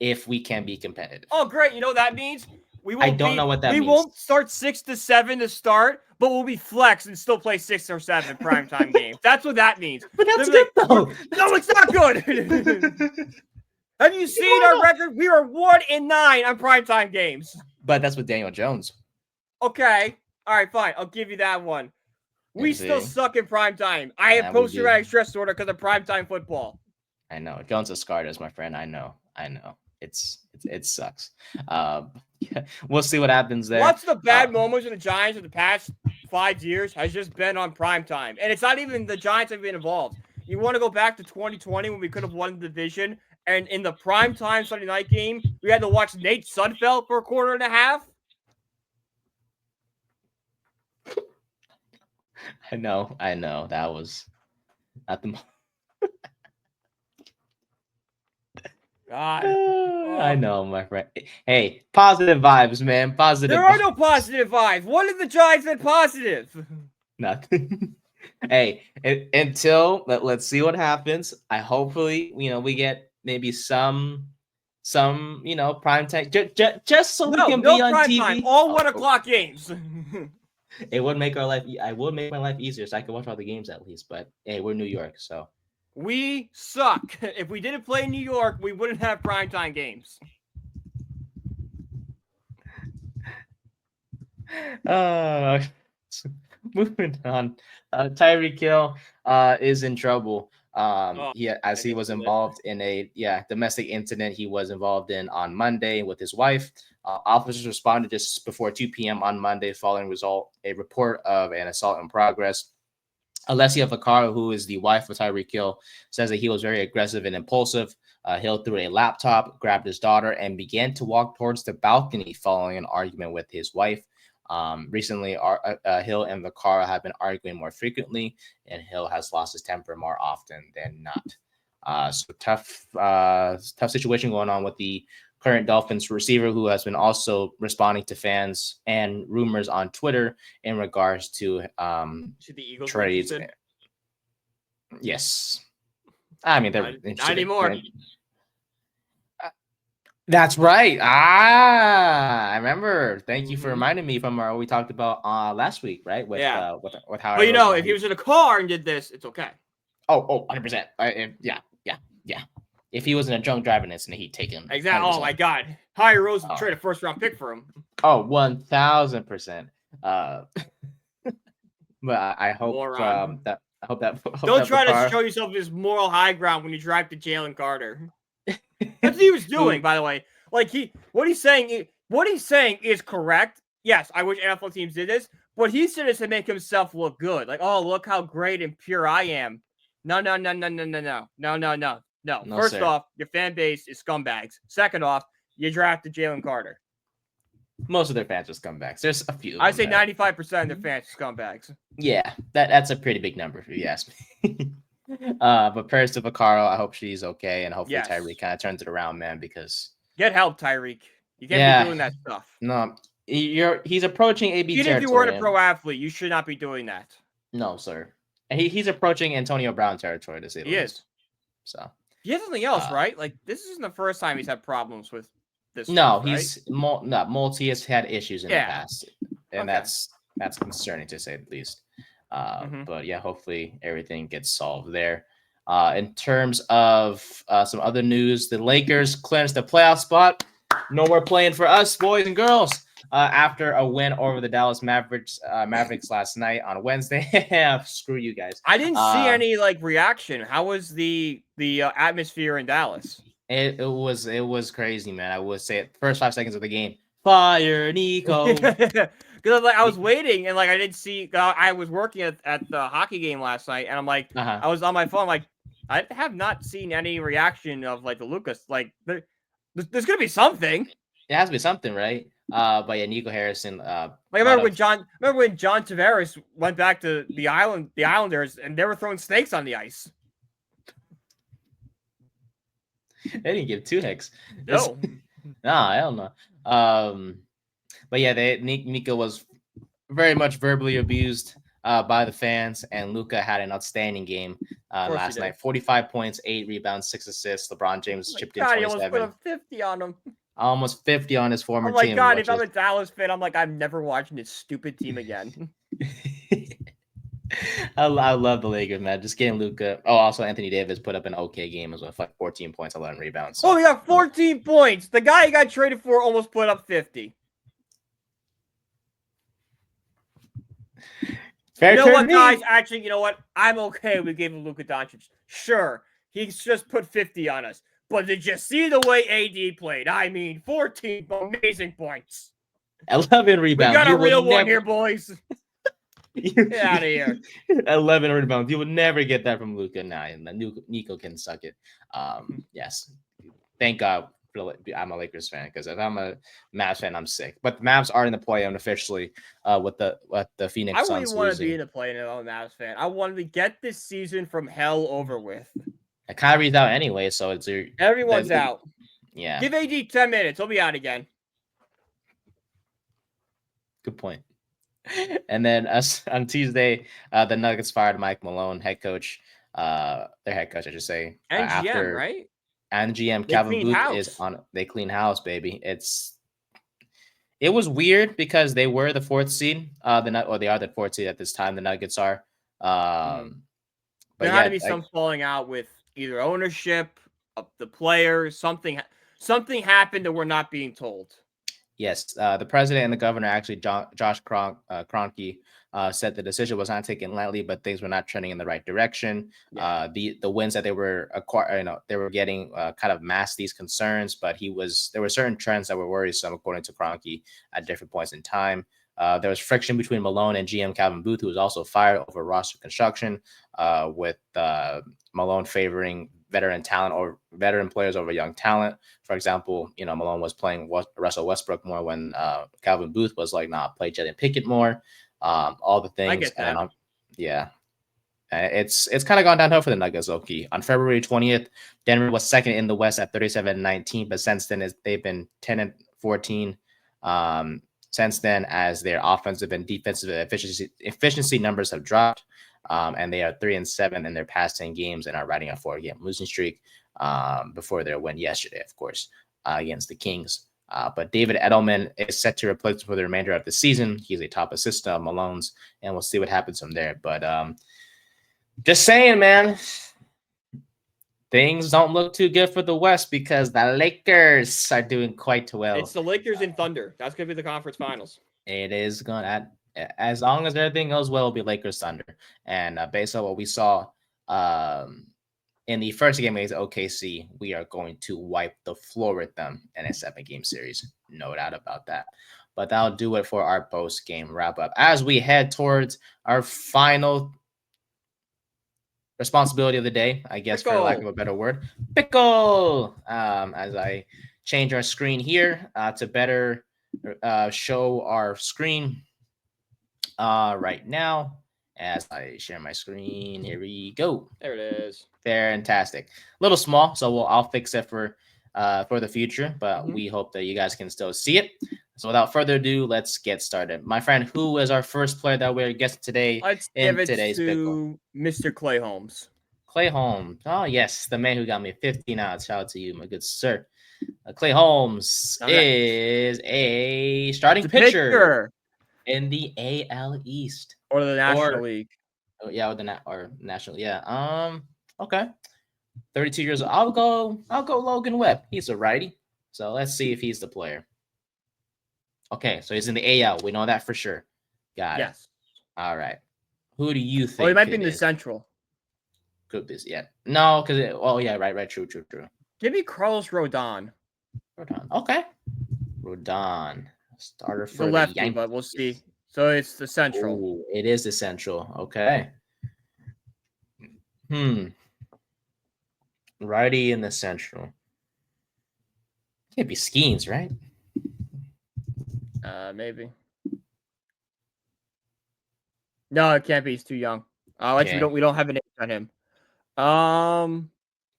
[SPEAKER 1] if we can be competitive.
[SPEAKER 2] Oh, great! You know what that means? We
[SPEAKER 1] I
[SPEAKER 2] won't
[SPEAKER 1] don't know what that
[SPEAKER 2] we
[SPEAKER 1] means.
[SPEAKER 2] won't start 6 to 7 to start, but we'll be flex and still play 6 or 7 primetime games. That's what that means.
[SPEAKER 1] But that's
[SPEAKER 2] They'll be
[SPEAKER 1] good though.
[SPEAKER 2] No, it's not good. Have you seen our record? We are 1-9 on primetime games.
[SPEAKER 1] But that's with Daniel Jones.
[SPEAKER 2] Okay. All right, fine. I'll give you that one. We still
[SPEAKER 1] see?
[SPEAKER 2] suck in primetime. I have
[SPEAKER 1] Yeah, we do.
[SPEAKER 2] post-traumatic stress disorder because of primetime football.
[SPEAKER 1] I know. Jones has scarred us, my friend. I know. It sucks. Yeah, we'll see what happens there.
[SPEAKER 2] What's the bad moments in the Giants in the past 5 years has just been on primetime. And it's not even the Giants have been involved. You want to go back to 2020 when we could have won the division, and in the primetime Sunday night game, we had to watch Nate Sudfeld for a quarter and a half?
[SPEAKER 1] I know. That was not the
[SPEAKER 2] God.
[SPEAKER 1] I know, my friend. Hey, positive vibes, man. Positive.
[SPEAKER 2] There are no positive vibes. What have the Giants been positive?
[SPEAKER 1] Nothing. Hey, until let's see what happens. I hopefully we get maybe some prime time just so we can be on
[SPEAKER 2] prime
[SPEAKER 1] TV.
[SPEAKER 2] Time. All 1 o'clock games.
[SPEAKER 1] It would make our life. I would make my life easier so I can watch all the games at least. But hey, we're New York, so
[SPEAKER 2] we suck. If we didn't play New York, we wouldn't have primetime games.
[SPEAKER 1] Moving on. Tyreek Hill is in trouble. He was involved in a domestic incident he was involved in on Monday with his wife. Officers responded just before 2 p.m. on Monday following a report of an assault in progress. Alessia Vaccaro, who is the wife of Tyreek Hill, says that he was very aggressive and impulsive. Hill threw a laptop, grabbed his daughter, and began to walk towards the balcony following an argument with his wife. Recently, Hill and Vaccaro have been arguing more frequently, and Hill has lost his temper more often than not. So tough situation going on with the current Dolphins receiver, who has been also responding to fans and rumors on Twitter in regards to
[SPEAKER 2] the Eagles
[SPEAKER 1] trades. Yes, I mean they're
[SPEAKER 2] not anymore.
[SPEAKER 1] That's right. I remember. Thank you for reminding me from what we talked about last week, right? With how.
[SPEAKER 2] But if he was in a car and did this, it's okay.
[SPEAKER 1] Oh, 100%. Yeah. If he was in a drunk driving incident, he'd take him.
[SPEAKER 2] Exactly. 100%. Oh my God, Harry Rose would trade a first-round pick for him.
[SPEAKER 1] Oh, 1,000%. But I hope that.
[SPEAKER 2] Don't try to show yourself this moral high ground when you drive to Jalen Carter. That's what he was doing, by the way. Like what he's saying is correct. Yes, I wish NFL teams did this, but he said it to make himself look good. Like, oh, look how great and pure I am. No. First off, your fan base is scumbags. Second off, you drafted Jalen Carter.
[SPEAKER 1] Most of their fans are scumbags. There's a few.
[SPEAKER 2] I say 95% of their fans are scumbags.
[SPEAKER 1] Yeah, that's a pretty big number if you ask me. But prayers to Vaccaro. I hope she's okay, and hopefully Tyreek kind of turns it around, man. Because
[SPEAKER 2] get help, Tyreek. You can't be doing that stuff.
[SPEAKER 1] No, he's approaching AB
[SPEAKER 2] Even
[SPEAKER 1] territory.
[SPEAKER 2] if you weren't a pro athlete, you should not be doing that.
[SPEAKER 1] No, sir. And he's approaching Antonio Brown territory to say the least. So
[SPEAKER 2] he has something else, right? Like this isn't the first time he's had problems with this
[SPEAKER 1] No,
[SPEAKER 2] stuff, right?
[SPEAKER 1] he's Multi has had issues in the
[SPEAKER 2] Yeah.
[SPEAKER 1] past, and
[SPEAKER 2] Okay.
[SPEAKER 1] that's concerning to say the least.
[SPEAKER 2] Mm-hmm.
[SPEAKER 1] But yeah, hopefully everything gets solved there. In terms of some other news, the Lakers clinched the playoff spot. No more playing for us, boys and girls. After a win over the Dallas Mavericks last night on Wednesday. Screw you guys.
[SPEAKER 2] I didn't see any like reaction. How was the atmosphere in Dallas?
[SPEAKER 1] It was crazy, man. I would say it first 5 seconds of the game. Fire Nico.
[SPEAKER 2] Because I was waiting and like I didn't see. I was working at the hockey game last night, and I'm like, I was on my phone. I'm like, I have not seen any reaction of like the Lucas. Like there's gonna be something.
[SPEAKER 1] It has to be something, right? But yeah, Nico Harrison.
[SPEAKER 2] Like I remember when John Tavares went back to the Islanders, and they were throwing snakes on the ice.
[SPEAKER 1] They didn't give two hicks.
[SPEAKER 2] No.
[SPEAKER 1] Nah, hell no. But yeah, Nico was very much verbally abused by the fans, and Luka had an outstanding game last night. 45 points, 8 rebounds, 6 assists. LeBron James chipped in 27.
[SPEAKER 2] He almost put up 50 on him.
[SPEAKER 1] Almost 50 on his former team.
[SPEAKER 2] Oh my God, if I'm a Dallas fan, I'm like, I'm never watching this stupid team again.
[SPEAKER 1] I love the Lakers, man. Just getting Luka. Oh, also Anthony Davis put up an okay game as well, like 14 points, 11 rebounds.
[SPEAKER 2] So. Oh, he got 14 points. The guy he got traded for almost put up 50.
[SPEAKER 1] Fair
[SPEAKER 2] you know what, guys? Actually, you know what? I'm okay with giving Luka Doncic. Sure, he's just put 50 on us. But did you see the way AD played? I mean, 14 amazing points.
[SPEAKER 1] 11 rebounds.
[SPEAKER 2] We got a real one here, boys. Get out of here.
[SPEAKER 1] 11 rebounds. You would never get that from Luka. Nah, Nico can suck it. Yes. Thank God I'm a Lakers fan, because if I'm a Mavs fan, I'm sick. But the Mavs are in the play-in officially with the Phoenix Suns.
[SPEAKER 2] I wouldn't want to be in the play-in if I'm a Mavs fan. I wanted to get this season from hell over with.
[SPEAKER 1] Kyrie's out anyway, so it's
[SPEAKER 2] everyone's out.
[SPEAKER 1] Yeah.
[SPEAKER 2] Give AD 10 minutes. He'll be out again.
[SPEAKER 1] Good point. And then on Tuesday, the Nuggets fired Mike Malone, head coach. Their head coach, I should say.
[SPEAKER 2] And GM, right?
[SPEAKER 1] And GM Calvin Booth is on. They clean house, baby. It was weird because they were the 4th seed. They are the 4th seed at this time. The Nuggets are. But
[SPEAKER 2] there had to be some falling out with either ownership of the players. Something happened that we're not being told. Yes,
[SPEAKER 1] the president and the governor, actually, Josh Kroenke, said the decision was not taken lightly, but things were not trending in the right direction. Yeah. The wins that they were they were getting kind of masked these concerns, but there were certain trends that were worrisome, according to Kroenke, at different points in time. There was friction between Malone and GM Calvin Booth, who was also fired over roster construction, with Malone favoring veteran talent or veteran players over young talent. For example, Malone was playing Russell Westbrook more when Calvin Booth was like, nah, play Jalen Pickett more. All the things.
[SPEAKER 2] I get that.
[SPEAKER 1] And, yeah. It's kind of gone downhill for the Nuggets, low-key. On February 20th, Denver was second in the West at 37-19, but since then they've been 10-14. Since then, as their offensive and defensive efficiency numbers have dropped, and they are 3-7 in their past 10 games and are riding a 4-game losing streak before their win yesterday, of course, against the Kings. But David Edelman is set to replace him for the remainder of the season. He's a top assistant of Malone's, and we'll see what happens from there. But just saying, man, things don't look too good for the West because the Lakers are doing quite well.
[SPEAKER 2] It's the Lakers and Thunder. That's going to be the conference finals.
[SPEAKER 1] It is going to, as long as everything goes well, it'll be Lakers Thunder. And based on what we saw in the first game against OKC, we are going to wipe the floor with them in a 7-game series. No doubt about that. But that'll do it for our post-game wrap-up. As we head towards our final responsibility of the day, I guess, for lack of a better word, pickle. As I change our screen here to better show our screen right now. As I share my screen, here we go.
[SPEAKER 2] There it is.
[SPEAKER 1] Fantastic. A little small, so I'll fix it for the future, but we hope that you guys can still see it. So without further ado, let's get started. My friend, who is our first player that we're guessing today?
[SPEAKER 2] Let's give it to Mr. Clay Holmes.
[SPEAKER 1] Clay Holmes. Oh, yes, the man who got me 15 out. Shout out to you, my good sir. Clay Holmes
[SPEAKER 2] Okay.
[SPEAKER 1] is a starting
[SPEAKER 2] It's a
[SPEAKER 1] pitcher in the AL East
[SPEAKER 2] or the National
[SPEAKER 1] or
[SPEAKER 2] League.
[SPEAKER 1] yeah, or national. Yeah. Okay. 32 years old. I'll go Logan Webb. He's a righty. So let's see if he's the player. Okay, so he's in the AL. We know that for sure. Got it. All right. Who do you think?
[SPEAKER 2] Oh, he might be in the
[SPEAKER 1] is?
[SPEAKER 2] Central.
[SPEAKER 1] Could be. Yeah. No, because yeah, right. True.
[SPEAKER 2] Give me Carlos Rodon.
[SPEAKER 1] Okay. Rodon. Starter for
[SPEAKER 2] The lefty,
[SPEAKER 1] Yankees.
[SPEAKER 2] but we'll see. So it's the Central.
[SPEAKER 1] Ooh, it is the Central. Okay. Righty in the Central. Can't be Skeens, right?
[SPEAKER 2] Maybe. No, it can't be. He's too young. Actually, we don't have an age on him.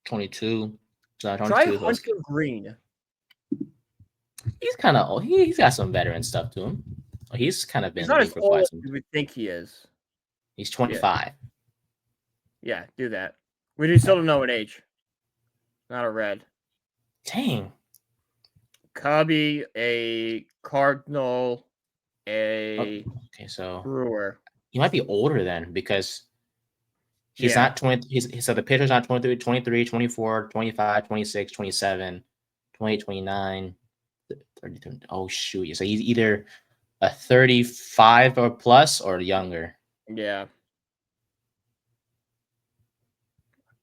[SPEAKER 1] 22.
[SPEAKER 2] Try Hunter Green.
[SPEAKER 1] He's kind of old. He's got some veteran stuff to him. He's kind of been
[SPEAKER 2] He's not as
[SPEAKER 1] for
[SPEAKER 2] old
[SPEAKER 1] quite
[SPEAKER 2] as
[SPEAKER 1] some
[SPEAKER 2] we think he is.
[SPEAKER 1] He's 25.
[SPEAKER 2] Yeah, do that. We still don't know an age. Not a red.
[SPEAKER 1] Dang.
[SPEAKER 2] Cubby, a Cardinal, a
[SPEAKER 1] so
[SPEAKER 2] Brewer.
[SPEAKER 1] He might be older then because he's not 20. So the pitcher's not 23, 24, 25, 26, 27, 28, 29, 30. Oh, shoot. So he's either a 35 or plus or younger.
[SPEAKER 2] Yeah.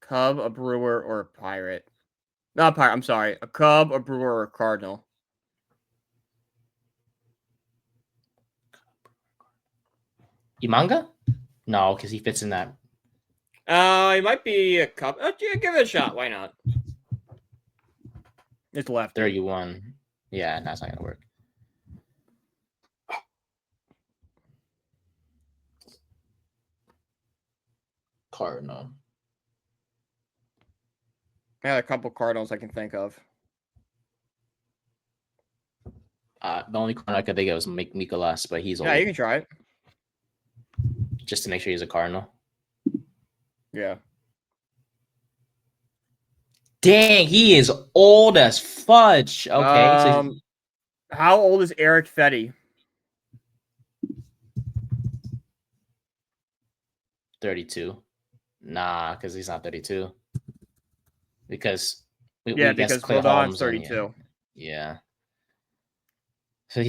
[SPEAKER 2] Cub, a Brewer, or a Pirate. Not Pirate. I'm sorry. A Cub, a Brewer, or a Cardinal.
[SPEAKER 1] Imanga? No, because he fits in that.
[SPEAKER 2] He might be a Cub. Yeah, give it a shot. Why not? It's left.
[SPEAKER 1] 31. Yeah, that's not gonna work. Cardinal.
[SPEAKER 2] I had a couple Cardinals I can think of.
[SPEAKER 1] The only Cardinal I could think of was Mikolas, but he's old.
[SPEAKER 2] Yeah, you can try it.
[SPEAKER 1] Just to make sure he's a Cardinal.
[SPEAKER 2] Yeah.
[SPEAKER 1] Dang, he is old as fudge. Okay.
[SPEAKER 2] So how old is Eric Fetty?
[SPEAKER 1] 32. Nah, because he's not 32. Because
[SPEAKER 2] because
[SPEAKER 1] Clay
[SPEAKER 2] Rodon's 32.
[SPEAKER 1] Yeah. So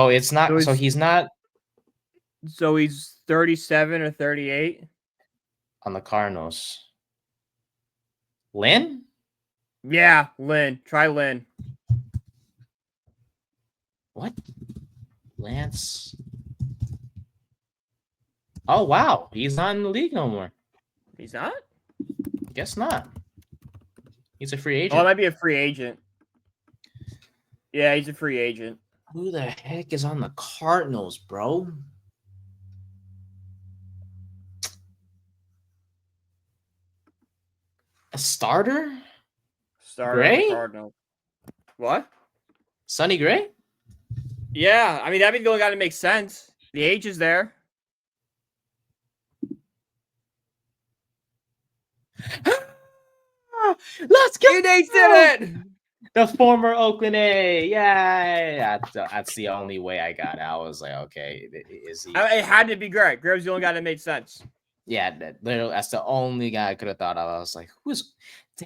[SPEAKER 1] it's not. So he's not.
[SPEAKER 2] So he's 37 or 38
[SPEAKER 1] on the Cardinals. Lynn?
[SPEAKER 2] Yeah, Lynn. Try Lynn.
[SPEAKER 1] What? Lance? Oh, wow. He's not in the league no more.
[SPEAKER 2] He's not?
[SPEAKER 1] Guess not. He's a free agent.
[SPEAKER 2] Oh, it might be a free agent. Yeah, he's a free agent.
[SPEAKER 1] Who the heck is on the Cardinals, bro? A starter?
[SPEAKER 2] Gray? Cardinal. What?
[SPEAKER 1] Sonny Gray?
[SPEAKER 2] Yeah, I mean, that'd be the only guy that makes sense. The age is there.
[SPEAKER 1] Let's go!
[SPEAKER 2] They did it!
[SPEAKER 1] The former Oakland A. Yeah. That's the only way I got it. I was like, okay, is he?
[SPEAKER 2] It had to be Gray. Gray was the only guy that made sense.
[SPEAKER 1] Yeah, that's the only guy I could have thought of. I was like,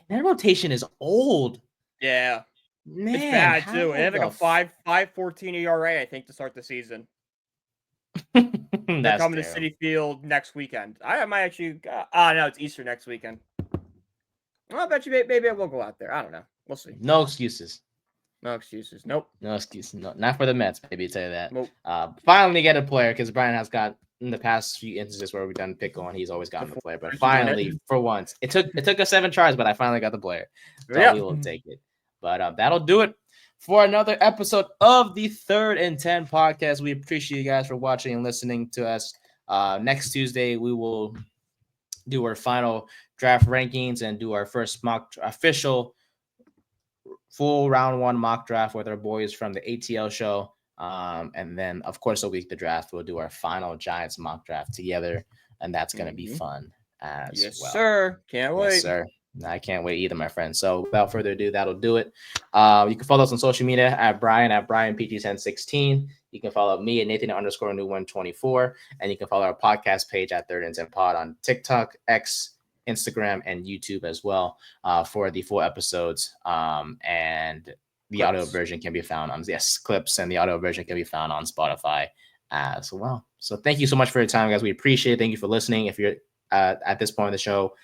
[SPEAKER 1] that rotation is old.
[SPEAKER 2] Yeah.
[SPEAKER 1] Man,
[SPEAKER 2] it's bad too. They have like a 5.14 ERA, I think, to start the season. They're coming to Citi Field next weekend. I might actually. No, it's Easter next weekend. Well, I bet you maybe I will go out there. I don't know. We'll see.
[SPEAKER 1] No excuses.
[SPEAKER 2] No excuses. Nope.
[SPEAKER 1] No excuses. No, not for the Mets. Maybe tell you that.
[SPEAKER 2] Nope.
[SPEAKER 1] Finally get a player because Brian has got in the past few instances where we've done pick on. He's always gotten the player, but finally, for once, it took us 7 tries, but I finally got the player. So we will take it. But that'll do it for another episode of the 3rd and 10 podcast. We appreciate you guys for watching and listening to us. Next Tuesday, we will do our final draft rankings and do our first official full round 1 mock draft with our boys from the ATL show. And then, of course, a week the draft, we'll do our final Giants mock draft together, and that's going to be fun as well.
[SPEAKER 2] Yes, sir. Can't wait.
[SPEAKER 1] Yes, sir. I can't wait either, my friend. So without further ado, that'll do it. You can follow us on social media at BrianPG1016. You can follow me at Nathan_New124. And you can follow our podcast page at Third and 10 Pod on TikTok, X, Instagram, and YouTube as well for the full episodes. And the audio version can be found on clips, and the audio version can be found on Spotify as well. So thank you so much for your time, guys. We appreciate it. Thank you for listening. If you're at this point in the show,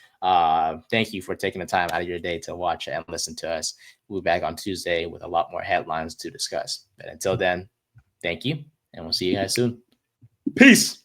[SPEAKER 1] thank you for taking the time out of your day to watch and listen to us. We'll be back on Tuesday with a lot more headlines to discuss. But until then, thank you, and we'll see you guys soon. Peace.